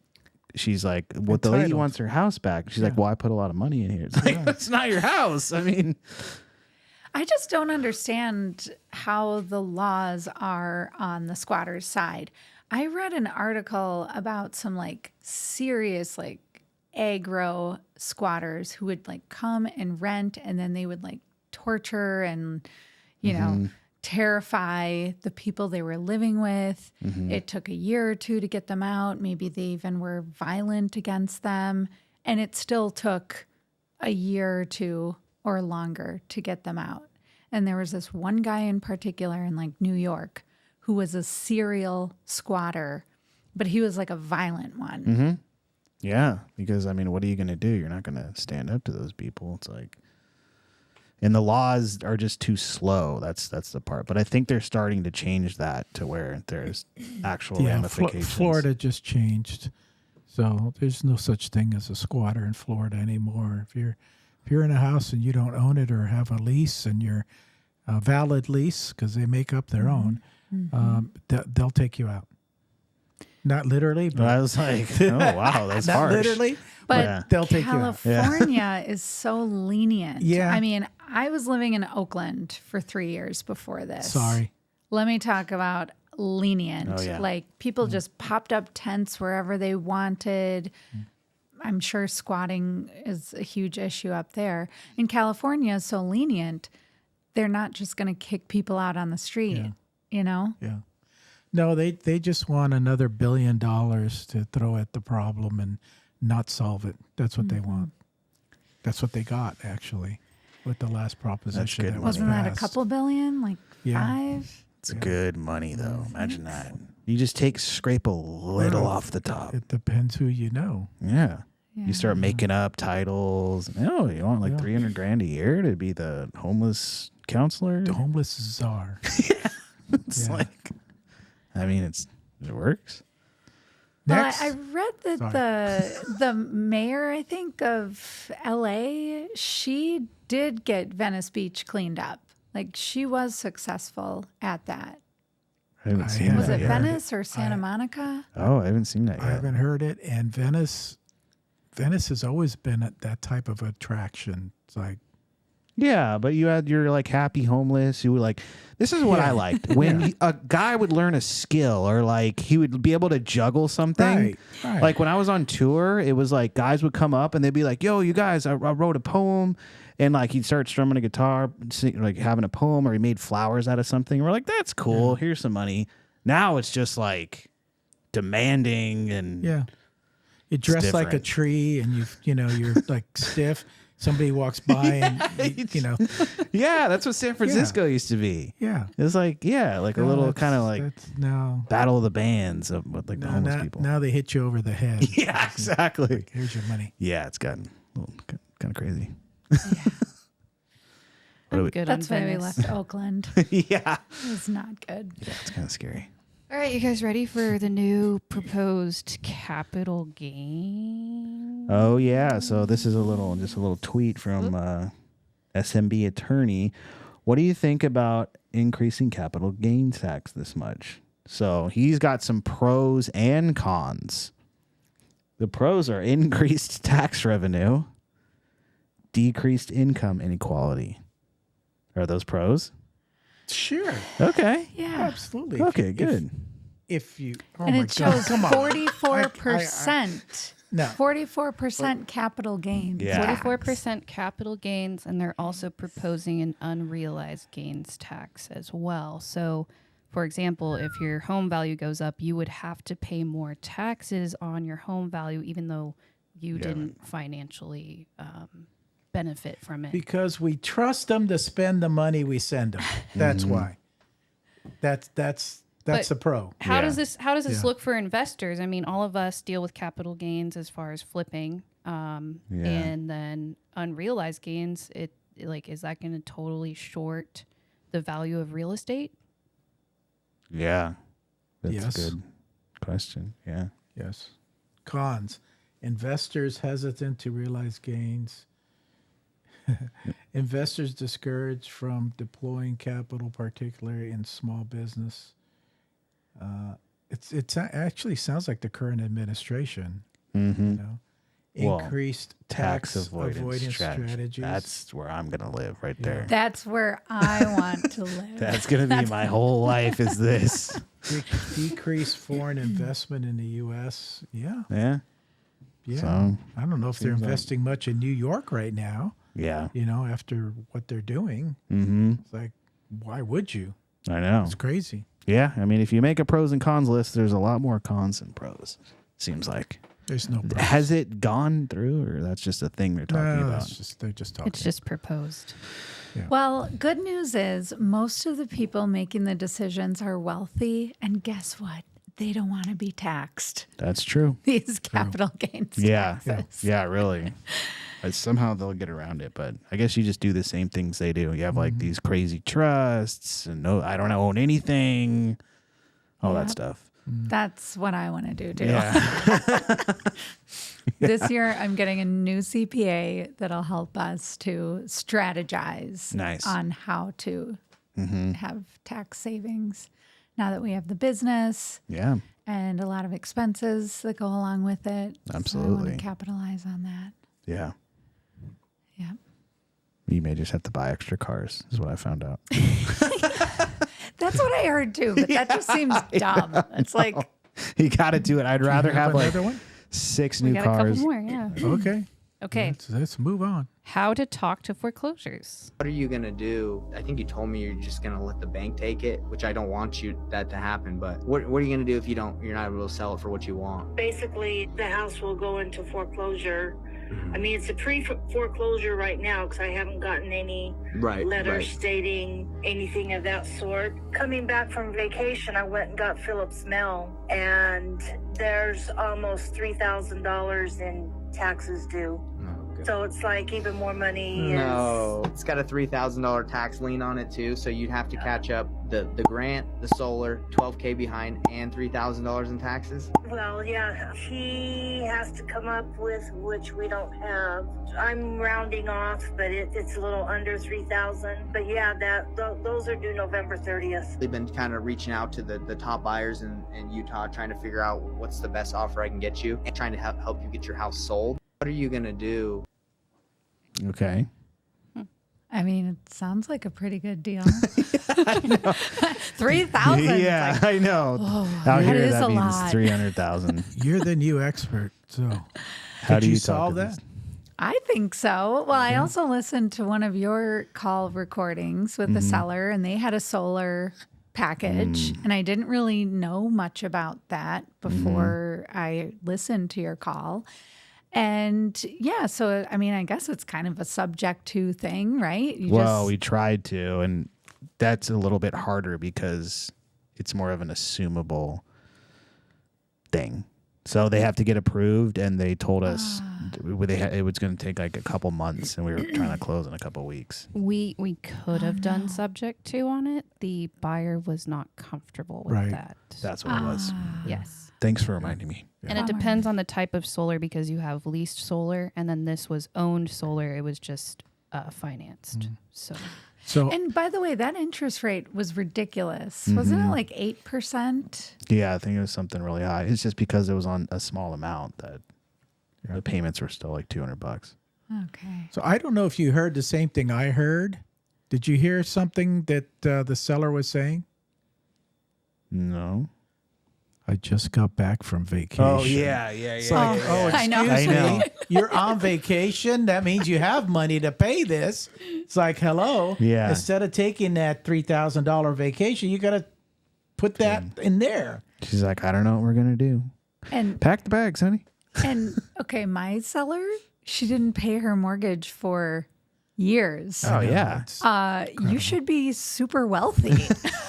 she's like, what the lady Entitled. wants her house back. She's like, well, I put a lot of money in here. It's like it's not your house. I mean, I just don't understand how the laws are on the squatters' side. I read an article about some like serious like aggro squatters who would like come and rent and then they would like torture and, you know, terrify the people they were living with. It took a year or two to get them out. Maybe they even were violent against them. And it still took a year or two or longer to get them out. And there was this one guy in particular in like New York who was a serial squatter, but he was like a violent one. yeah, because I mean, what are you going to do? You're not going to stand up to those people. It's like, and the laws are just too slow. That's the part. But I think they're starting to change that to where there's actual ramifications. Florida just changed, so there's no such thing as a squatter in Florida anymore. If you're in a house and you don't own it or have a lease and you're a valid lease because they make up their own, they'll take you out. Not literally, but I was like, oh wow, that's not harsh. literally. But Yeah. They'll take you out. California is so lenient. Yeah. I mean, I was living in Oakland for 3 years before this. Sorry. Let me talk about lenient. Oh, yeah. Like people just popped up tents wherever they wanted. I'm sure squatting is a huge issue up there. In California is so lenient, they're not just going to kick people out on the street, you know? Yeah. No, they just want another $1 billion to throw at the problem and not solve it. That's what they want. That's what they got actually with the last proposition. good That money. was Wasn't that a passed. couple billion? Like Yeah. 5? It's good money though. Imagine that. You just scrape a little off the top. It depends who you know. Yeah. You start making up titles. Oh, you want like 300 grand a year to be the homeless counselor? The homeless czar. It's Yeah. like, I mean, it works. Next. Well, I read that the mayor, I think, of LA, she did get Venice Beach cleaned up. Like she was successful at that. I haven't I seen haven't Was that it yet. Venice or Santa Monica? Oh, I haven't seen that I yet. haven't heard it. And Venice has always been that type of attraction. It's like, Yeah, but you had your like happy homeless. You were like, this is what I liked when a guy would learn a skill or like he would be able to juggle something. Right. Like when I was on tour, it was like guys would come up and they'd be like, "Yo, you guys, I wrote a poem," and like he'd start strumming a guitar, like having a poem, or he made flowers out of something. We're like, "That's cool. Here's some money." Now it's just like demanding and yeah. You dress like a different. tree and you're like stiff. Somebody walks by and you know, yeah, that's what San Francisco used to be. yeah. It was like like a No, little that's- kind of like that's no. battle of the bands of with like the homeless now, people. now they hit you over the head. Yeah, exactly. Here's your money. Yeah, it's gotten a little kind of crazy. I'm good That's on why we Venice. left Oakland. Yeah. It was not good. Yeah, it's kind of scary. All right, you guys ready for the new proposed capital gain? Oh yeah. So this is just a little tweet from SMB attorney. What do you think about increasing capital gains tax this much? So he's got some pros and cons. The pros are increased tax revenue, decreased income inequality. Are those pros? Sure. Okay. Yeah. Absolutely. Okay, good. If you, oh And my it God, shows come on. 44%. No. 44% capital gains. Yeah. 44% capital gains, and they're also proposing an unrealized gains tax as well. So, for example, if your home value goes up, you would have to pay more taxes on your home value, even though you didn't financially benefit from it. Because we trust them to spend the money we send them. That's why. That's But a pro. How does Yeah. this look for investors? I mean, all of us deal with capital gains as far as flipping, and then unrealized gains. Is that going to totally short the value of real estate? Yeah. That's Yes. a good question. Yeah. Yes. Cons. Investors hesitant to realize gains. Investors discouraged from deploying capital, particularly in small business. It actually sounds like the current administration. Mm-hmm. You know, Well, increased Tax tax avoidance strategies. That's where I'm going to live right there. That's where I want to live. That's going to be my whole life is this. Decreased foreign investment in the U.S. Yeah, Yeah. yeah. So, I don't know if they're seems like- investing much in New York right now. yeah. You know, after what they're doing, Mm-hmm. it's like, why would you? I know. It's crazy. Yeah. I mean, if you make a pros and cons list, there's a lot more cons than pros. Seems like. There's no. Problem. Has it gone through, or that's just a thing they're talking No, about? that's just they're just talking. It's just proposed. Well, good news is most of the people making the decisions are wealthy. And guess what? They don't want to be taxed. That's true. These capital gains Yeah. taxes. Yeah, really. Somehow they'll get around it, but I guess you just do the same things they do. You have like these crazy trusts and no, I don't own anything, all that stuff. That's what I want to do too. Yeah. This year, I'm getting a new CPA that'll help us to strategize Nice. on how to have tax savings now that we have the business Yeah. and a lot of expenses that go along with it. So I Absolutely. want to capitalize on that. Yeah. Yeah. You may just have to buy extra cars, is what I found out. That's what I heard too, but that just seems dumb. It's like, You got to do it. I'd rather have like another one. 6 We new got a cars. couple more, yeah. Okay. Okay, Let's move on. how to talk to foreclosures. What are you gonna do? I think you told me you're just gonna let the bank take it, which I don't want that to happen. But what are you gonna do if you're not able to sell it for what you want? Basically, the house will go into foreclosure. I mean, it's a pre-foreclosure right now because I haven't gotten any letters stating anything of that sort. Coming back from vacation, I went and got Philip's mail, and there's almost $3,000 in taxes due. Oh, good. So it's like even more money No, it's got a $3,000 tax lien on it too, so you'd have to catch up the grant, the solar, $12K behind, and $3,000 in taxes. Well, yeah, he has to come up with, which we don't have. I'm rounding off, but it's a little under 3,000. But yeah, those are due November 30th. They've been kind of reaching out to the top buyers in Utah, trying to figure out what's the best offer I can get you, and trying to help you get your house sold. What are you gonna do? Okay. I mean, it sounds like a pretty good deal. 3,000. Yeah, I know. Out that here, is that a means lot. 300,000. You're the new expert. So, How could do you you talk solve to that? these- I think so. Well, I also listened to one of your call recordings with the seller, and they had a solar package. And I didn't really know much about that before I listened to your call. And yeah, so I mean, I guess it's kind of a subject to thing, right? We tried to, and that's a little bit harder because it's more of an assumable thing. So they have to get approved, and they told us it was going to take like a couple months, and we were trying to close in a couple weeks. We could have done subject to on it. The buyer was not comfortable with that. That's what it was. Yes. Thanks for reminding me. And it depends on the type of solar, because you have leased solar, and then this was owned solar. It was just financed. So, and by the way, that interest rate was ridiculous. Wasn't it like 8%? Yeah, I think it was something really high. It's just because it was on a small amount that the payments were still like $200. Okay. So I don't know if you heard the same thing I heard. Did you hear something that the seller was saying? No. I just got back from vacation. Oh, yeah. It's like, I know. excuse me, you're on vacation. That means you have money to pay this. It's like, hello. Yeah. Instead of taking that $3,000 vacation, you got to put that in there. She's like, I don't know what we're going to do. And Pack the bags, honey. and okay, my seller, she didn't pay her mortgage for years. Oh, yeah. You should be super wealthy.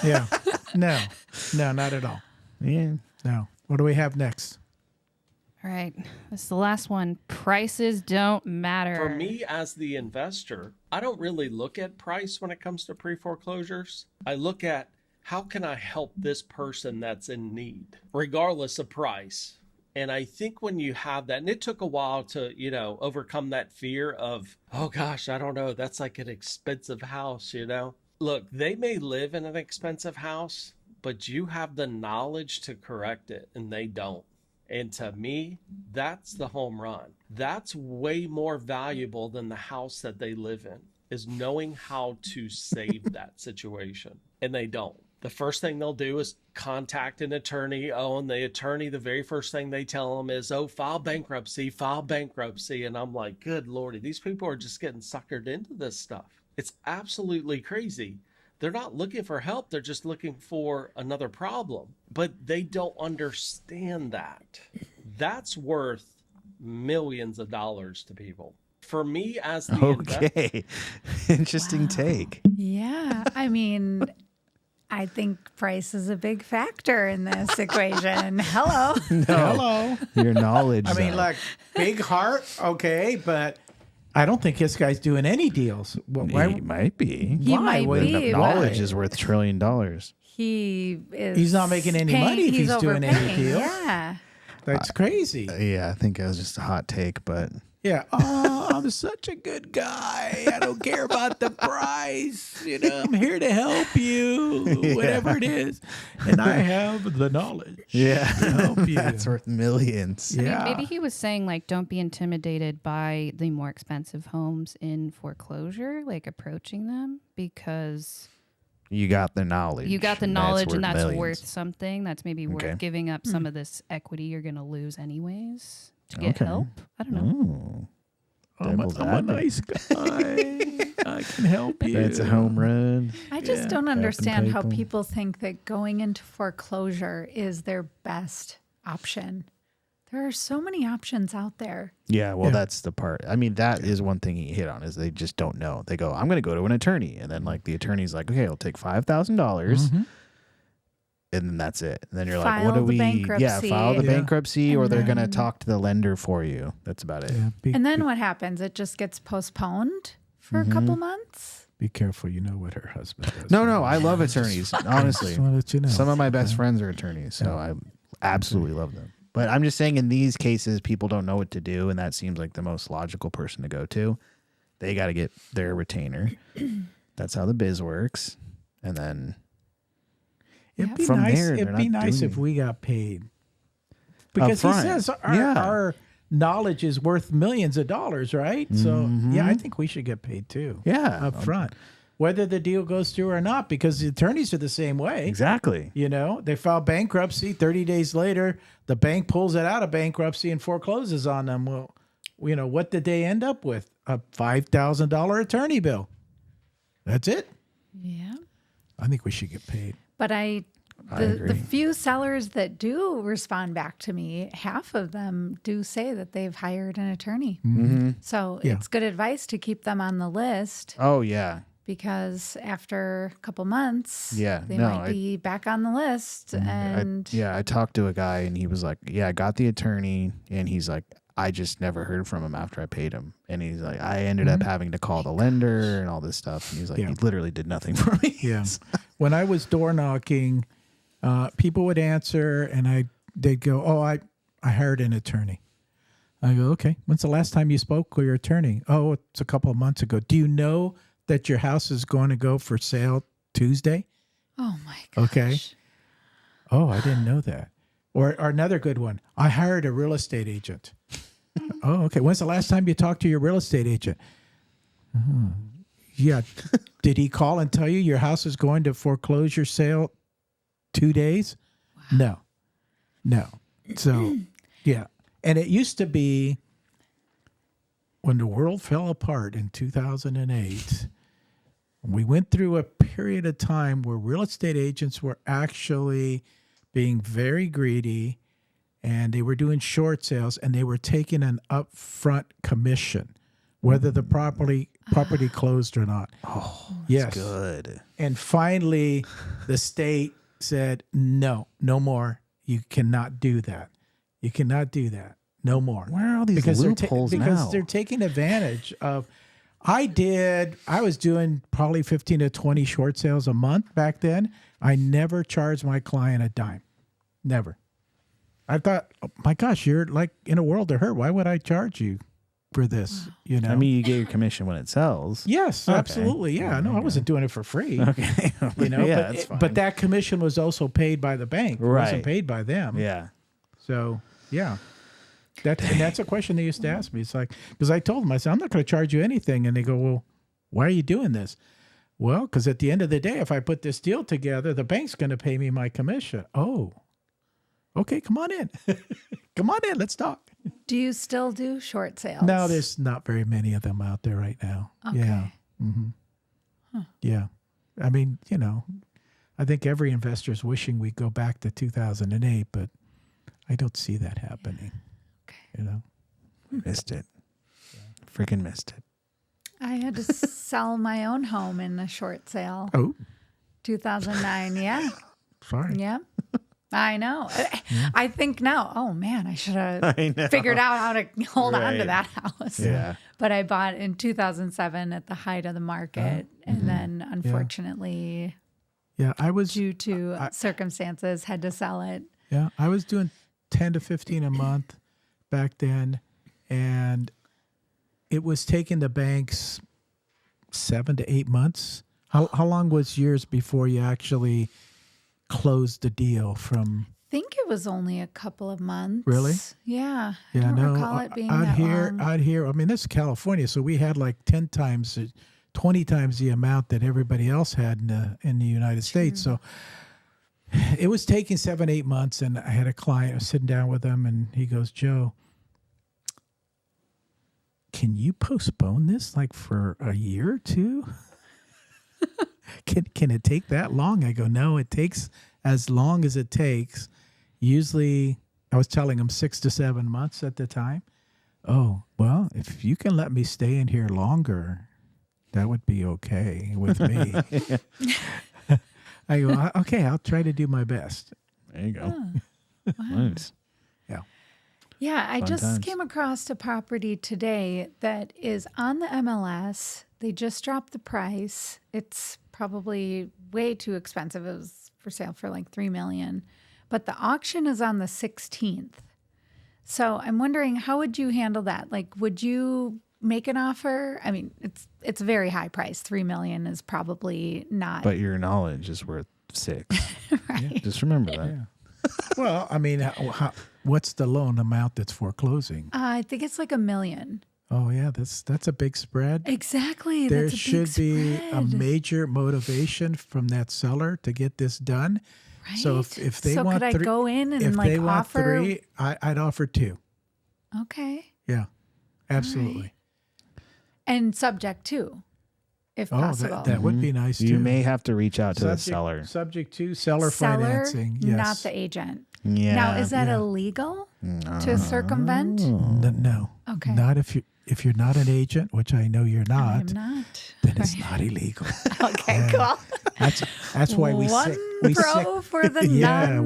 Yeah. No, not at all. Yeah. No. What do we have next? all right, this is the last one. Prices don't matter. For me as the investor, I don't really look at price when it comes to pre-foreclosures. I look at how can I help this person that's in need, regardless of price. And I think when you have that, and it took a while to, overcome that fear of, oh gosh, I don't know, that's like an expensive house, Look, they may live in an expensive house, but you have the knowledge to correct it, and they don't. And to me, that's the home run. That's way more valuable than the house that they live in, is knowing how to save that situation. And they don't. The first thing they'll do is contact an attorney. Oh, and the attorney, the very first thing they tell them is, oh, file bankruptcy. And I'm like, good Lordy, these people are just getting suckered into this stuff. It's absolutely crazy. They're not looking for help. They're just looking for another problem. But they don't understand that. That's worth millions of dollars to people. For me as the Okay. Interesting take. Yeah. I mean, I think price is a big factor in this equation. Hello. No. Hello. Your knowledge. I mean, though. like, big heart, okay, but I don't think this guy's doing any deals. He might be. He might be. Knowledge is worth $1 trillion. He's not making any money if he's doing any overpaying. deals. Yeah. That's crazy. Yeah, I think it was just a hot take, but Yeah. Oh, I'm such a good guy. I don't care about the price. I'm here to help you, whatever it is. And I have the knowledge to help you. That's worth millions. I mean, Yeah. maybe he was saying, like, don't be intimidated by the more expensive homes in foreclosure, like approaching them, because You got the knowledge. you got the and knowledge and that's millions. worth something. That's maybe Okay. worth giving up some of this equity you're going to lose anyways to get help. I don't know. Ooh. I'm Devil's a advocate. nice guy. I can help you. It's a home run. I just Yeah. don't understand how people. people think that going into foreclosure is their best option. There are so many options out there. Yeah, well, Yeah. that's the part. I mean, that is one thing he hit on is they just don't know. They go, I'm going to go to an attorney. And then, like, the attorney's like, okay, I'll take $5,000. Mhm. And then that's it. And then you're File like, what do the we? Yeah, bankruptcy. file the Yeah. bankruptcy, or And they're going to then- talk to the lender for you. That's about it. Yeah, And then what happens? It just gets postponed for a couple months. be careful. You know what her husband does. No, I love attorneys, honestly. Just want to let you know. Some of my best friends are attorneys, so I absolutely love them. But I'm just saying in these cases, people don't know what to do, and that seems like the most logical person to go to. They got to get their retainer. That's how the biz works. And then It'd be From nice. there, they're It'd be not nice doing if it. we got paid. Because he Upfront. says Yeah. our knowledge is worth millions of dollars, right? So, yeah, I think we should get paid too. Yeah. Up front. Whether the deal goes through or not, because the attorneys are the same way. exactly. They file bankruptcy. 30 days later, the bank pulls it out of bankruptcy and forecloses on them. Well, what did they end up with? A $5,000 attorney bill. That's it. Yeah. I think we should get paid. But the agree. few sellers that do respond back to me, half of them do say that they've hired an attorney. So Yeah. it's good advice to keep them on the list, Oh, yeah. because after a couple months, Yeah, they no, might be back on the list. And I talked to a guy and he was like, yeah, I got the attorney. And he's like, I just never heard from him after I paid him. And he's like, I ended up having to call the lender and all this stuff. And he's like, he literally did nothing for me. Yeah. When I was door knocking, people would answer and they'd go, oh, I hired an attorney. I go, okay. When's the last time you spoke with your attorney? Oh, it's a couple of months ago. Do you know that your house is going to go for sale Tuesday? Oh my gosh. Okay. Oh, I didn't know that. Or another good one. I hired a real estate agent. Oh, okay. When's the last time you talked to your real estate agent? Yeah. Did he call and tell you your house is going to foreclosure sale 2 days? Wow. No. So, yeah. And it used to be when the world fell apart in 2008, we went through a period of time where real estate agents were actually being very greedy, and they were doing short sales, and they were taking an upfront commission, whether the property closed or not. Oh, yes, good. And finally, the state said, no more. You cannot do that. You cannot do that. No more. Where are all these loopholes now? Because they're taking advantage of. I was doing probably 15 to 20 short sales a month back then. I never charged my client a dime. Never. I thought, oh my gosh, you're like in a world of hurt. Why would I charge you for this? Wow. You know? I mean, you get your commission when it sells. Yes, Okay. absolutely. Yeah. No, I wasn't doing it for free. Okay. You know, yeah, but, that's fine. but that commission was also paid by the bank. It wasn't Right. paid by them. Yeah. So, yeah. That's a question they used to ask me. It's like, because I told them, I said, I'm not going to charge you anything. And they go, well, why are you doing this? Well, because at the end of the day, if I put this deal together, the bank's going to pay me my commission. Oh, okay, come on in. Come on in. Let's talk. Do you still do short sales? No, there's not very many of them out there right now. Okay. Yeah. Mm-hmm. Huh. Yeah. I mean, you know, I think every investor is wishing we go back to 2008, but I don't see that happening. Okay. You know? Missed it. Freaking missed it. I had to sell my own home in a short sale. Oh, 2009. Yeah. sorry. Yeah. I know. I think now, oh man, I should have figured out how to hold on to Right. that house. Yeah. But I bought in 2007 at the height of the market. And then unfortunately, Yeah, I was due to circumstances, had to sell it. Yeah, I was doing 10 to 15 a month back then, and it was taking the banks 7 to 8 months. How long was yours before you actually closed the deal from? I think it was only a couple of months. Really? Yeah. Yeah, I don't no, recall it being out that here, long. out here. I mean, this is California, so we had like 10 times, 20 times the amount that everybody else had in the United States. So it was taking 7, 8 months, and I had a client. I was sitting down with him, and he goes, "Joe, can you postpone this like for a year or two? Can it take that long?" I go, "No, it takes as long as it takes." Usually, I was telling him 6 to 7 months at the time. Oh, well, if you can let me stay in here longer, that would be okay with me. I go, okay, I'll try to do my best. There you go. Oh, wow. Nice. Yeah, I Fun just times. came across a property today that is on the MLS. They just dropped the price. It's probably way too expensive. It was for sale for like $3 million, but the auction is on the 16th. So I'm wondering, how would you handle that? Like, would you make an offer? I mean, it's a very high price. $3 million is probably not. But your knowledge is worth 6. right. Just remember that. Yeah. Well, I mean, what's the loan amount that's foreclosing? I think it's like $1 million. Oh, yeah, that's a big spread. Exactly. There that's a should big be a spread. major motivation from that seller to get this done. Right. So if they so want could I 3, go in and if like they want offer? 3, I'd offer 2. Okay. Yeah, absolutely. And subject to, if possible. that would be nice too. You may have to reach out to the seller. Subject to seller Seller, financing. Yes. not the agent. Yeah. Now, is that yeah. illegal to circumvent? No. Okay. Not if you. if you're not an agent, which I know you're I'm not, not. then it's not illegal. Okay, cool. That's why we One sick. We pro sick. for the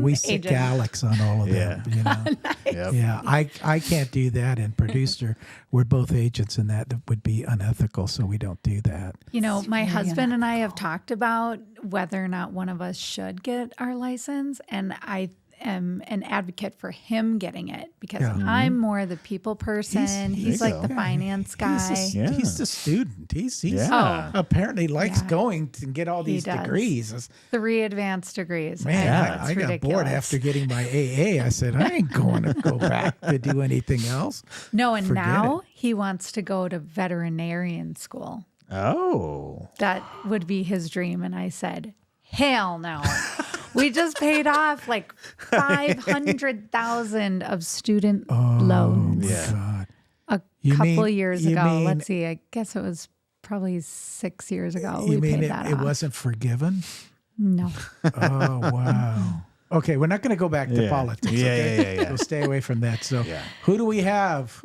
We sick non-agent. Alex on all of them. You know. Yep. Yeah, I can't do that. And producer, we're both agents, and that would be unethical. So we don't do that. You know, my husband and I have talked about whether or not one of us should get our license, and I am an advocate for him getting it because I'm more the people person. He's like the finance guy. He's the student. He's apparently likes going to get all these degrees. 3 advanced degrees. Man, I got bored after getting my AA. I said, I ain't going to go back to do anything else. No, and now he wants to go to veterinarian school. Oh. That would be his dream. And I said, hell no. We just paid off like $500,000 of student loans. God. A couple years ago. Let's see. I guess it was probably 6 years ago. You we mean paid that it off. wasn't forgiven? No. Oh, wow. Okay, we're not going to go back to politics. Okay? We'll stay away from that. So who do we have?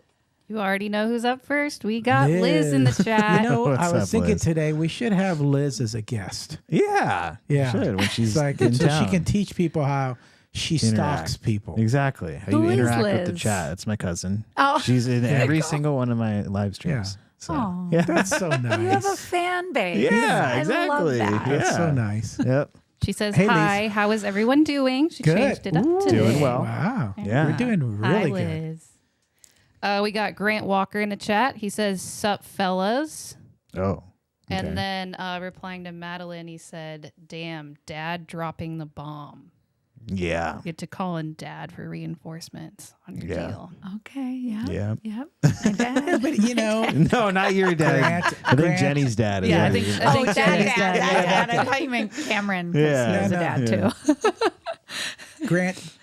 You already know who's up first. We got Liz in the chat. You know, What's I was up, thinking Liz? today we should have Liz as a guest. Yeah. Yeah. Should when she's Like, in so town. she can teach people how she stalks people. Exactly. How Who you is interact with the Liz? chat. That's my cousin. Oh. She's in every single one of my live streams. So, Aw. yeah. That's so nice. You have a fan base. Yeah, I exactly. love that. That's Yeah. so nice. Yep. She says, Hey, Liz. hi, how is everyone doing? She Good. changed it up today. Doing well. Wow. Yeah. We're doing Hi, really good. Liz. We got Grant Walker in the chat. He says, sup, fellas. Oh. And then replying to Madeleine, he said, damn, dad dropping the bomb. Yeah. You get to call in dad for reinforcements on your Yeah. deal. Okay. Yeah. Yeah. Yep. My dad. But you know, No, not your dad. Grant- I think Grant- Jenny's dad. Is Yeah, I what think- it is. I Oh, think dad, Jenny's dad, dad. dad. I thought you meant Cameron. 'Cause Yeah. he was a No, dad yeah. too. Grant,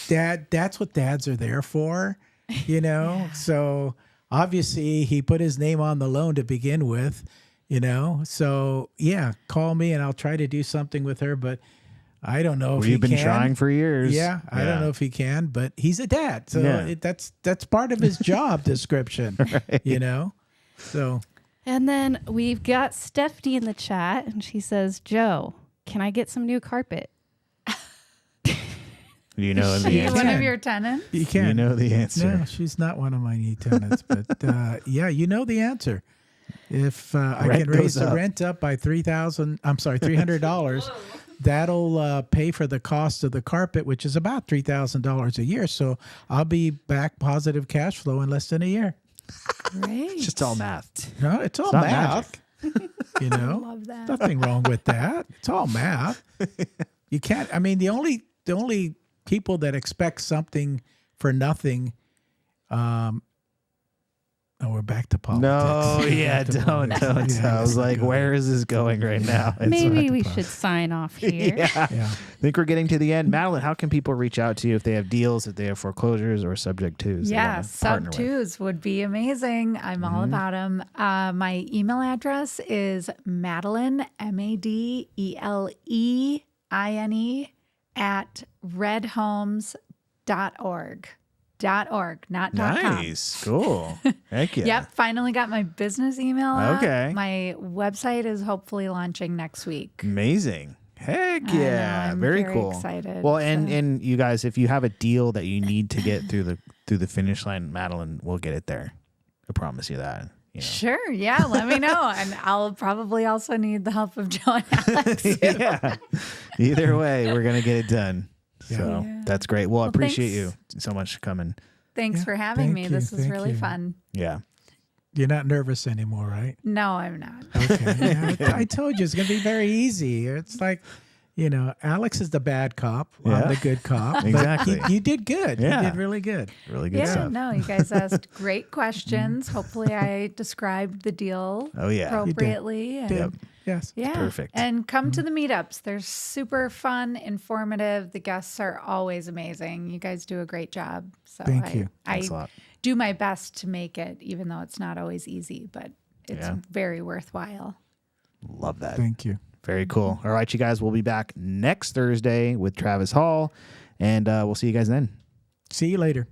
that's what dads are there for, you know? So obviously he put his name on the loan to begin with, you know? So yeah, call me and I'll try to do something with her, but I don't know if he We've been can. trying for years. Yeah, I don't know if he can, but he's a dad. So Yeah. that's part of his job description, you know? So And then we've got Stephanie in the chat, and she says, Joe, can I get some new carpet? You know Is the she answer. one of your tenants? you can't. You know the answer. No, she's not one of my new tenants, but yeah, you know the answer. If I Rent can raise goes the up. rent up by $300, that'll pay for the cost of the carpet, which is about $3,000 a year. So I'll be back positive cash flow in less than a year. Great. It's just all math. No, it's all not math. You know, Love that. nothing wrong with that. It's all math. You can't. I mean, the only people that expect something for nothing. Oh, we're back to politics. No, We're yeah, back to don't. politics. Yeah, I was like, go. where is this going right now? Maybe we should sign off here. Yeah. Yeah. I think we're getting to the end. Madeleine, how can people reach out to you if they have deals, if they have foreclosures or subject twos? Yeah, sub twos would be amazing. I'm all about them. My email address is Madeleine, MADELEINE at redhomes.org. .org, not .com. Nice. Cool. Heck yeah. Yep, finally got my business email up. Okay. My website is hopefully launching next week. Amazing. Heck I know, yeah. I'm very very cool. excited, Well, so. and you guys, if you have a deal that you need to get through the finish line, Madeleine will get it there. I promise you that. You know. Sure, yeah, let me know. And I'll probably also need the help of Joe and Alex. too. Yeah. Either way, we're gonna get it done. So Yeah. that's great. Well, I appreciate you thanks. so much for coming. Thanks Yeah, for having thank me. you, This is thank really you. fun. Yeah. You're not nervous anymore, right? No, I'm not. Okay. Yeah, I told you it's going to be very easy. It's like, you know, Alex is the bad cop. Yeah. I'm the good cop. but Exactly. You did good. Yeah. You did really good. Really good Yeah, stuff. no, you guys asked great questions. Hopefully, I described the deal Oh, yeah. You did. appropriately. And Did. Yes. yeah, Perfect. And come to the meetups. They're super fun, informative. The guests are always amazing. You guys do a great job. So Thank you. Thanks a I lot. do my best to make it, even though it's not always easy, but it's Yeah. very worthwhile. Love that. Thank you. Very cool. All right, you guys, we'll be back next Thursday with Travis Hall, and we'll see you guys then. See you later.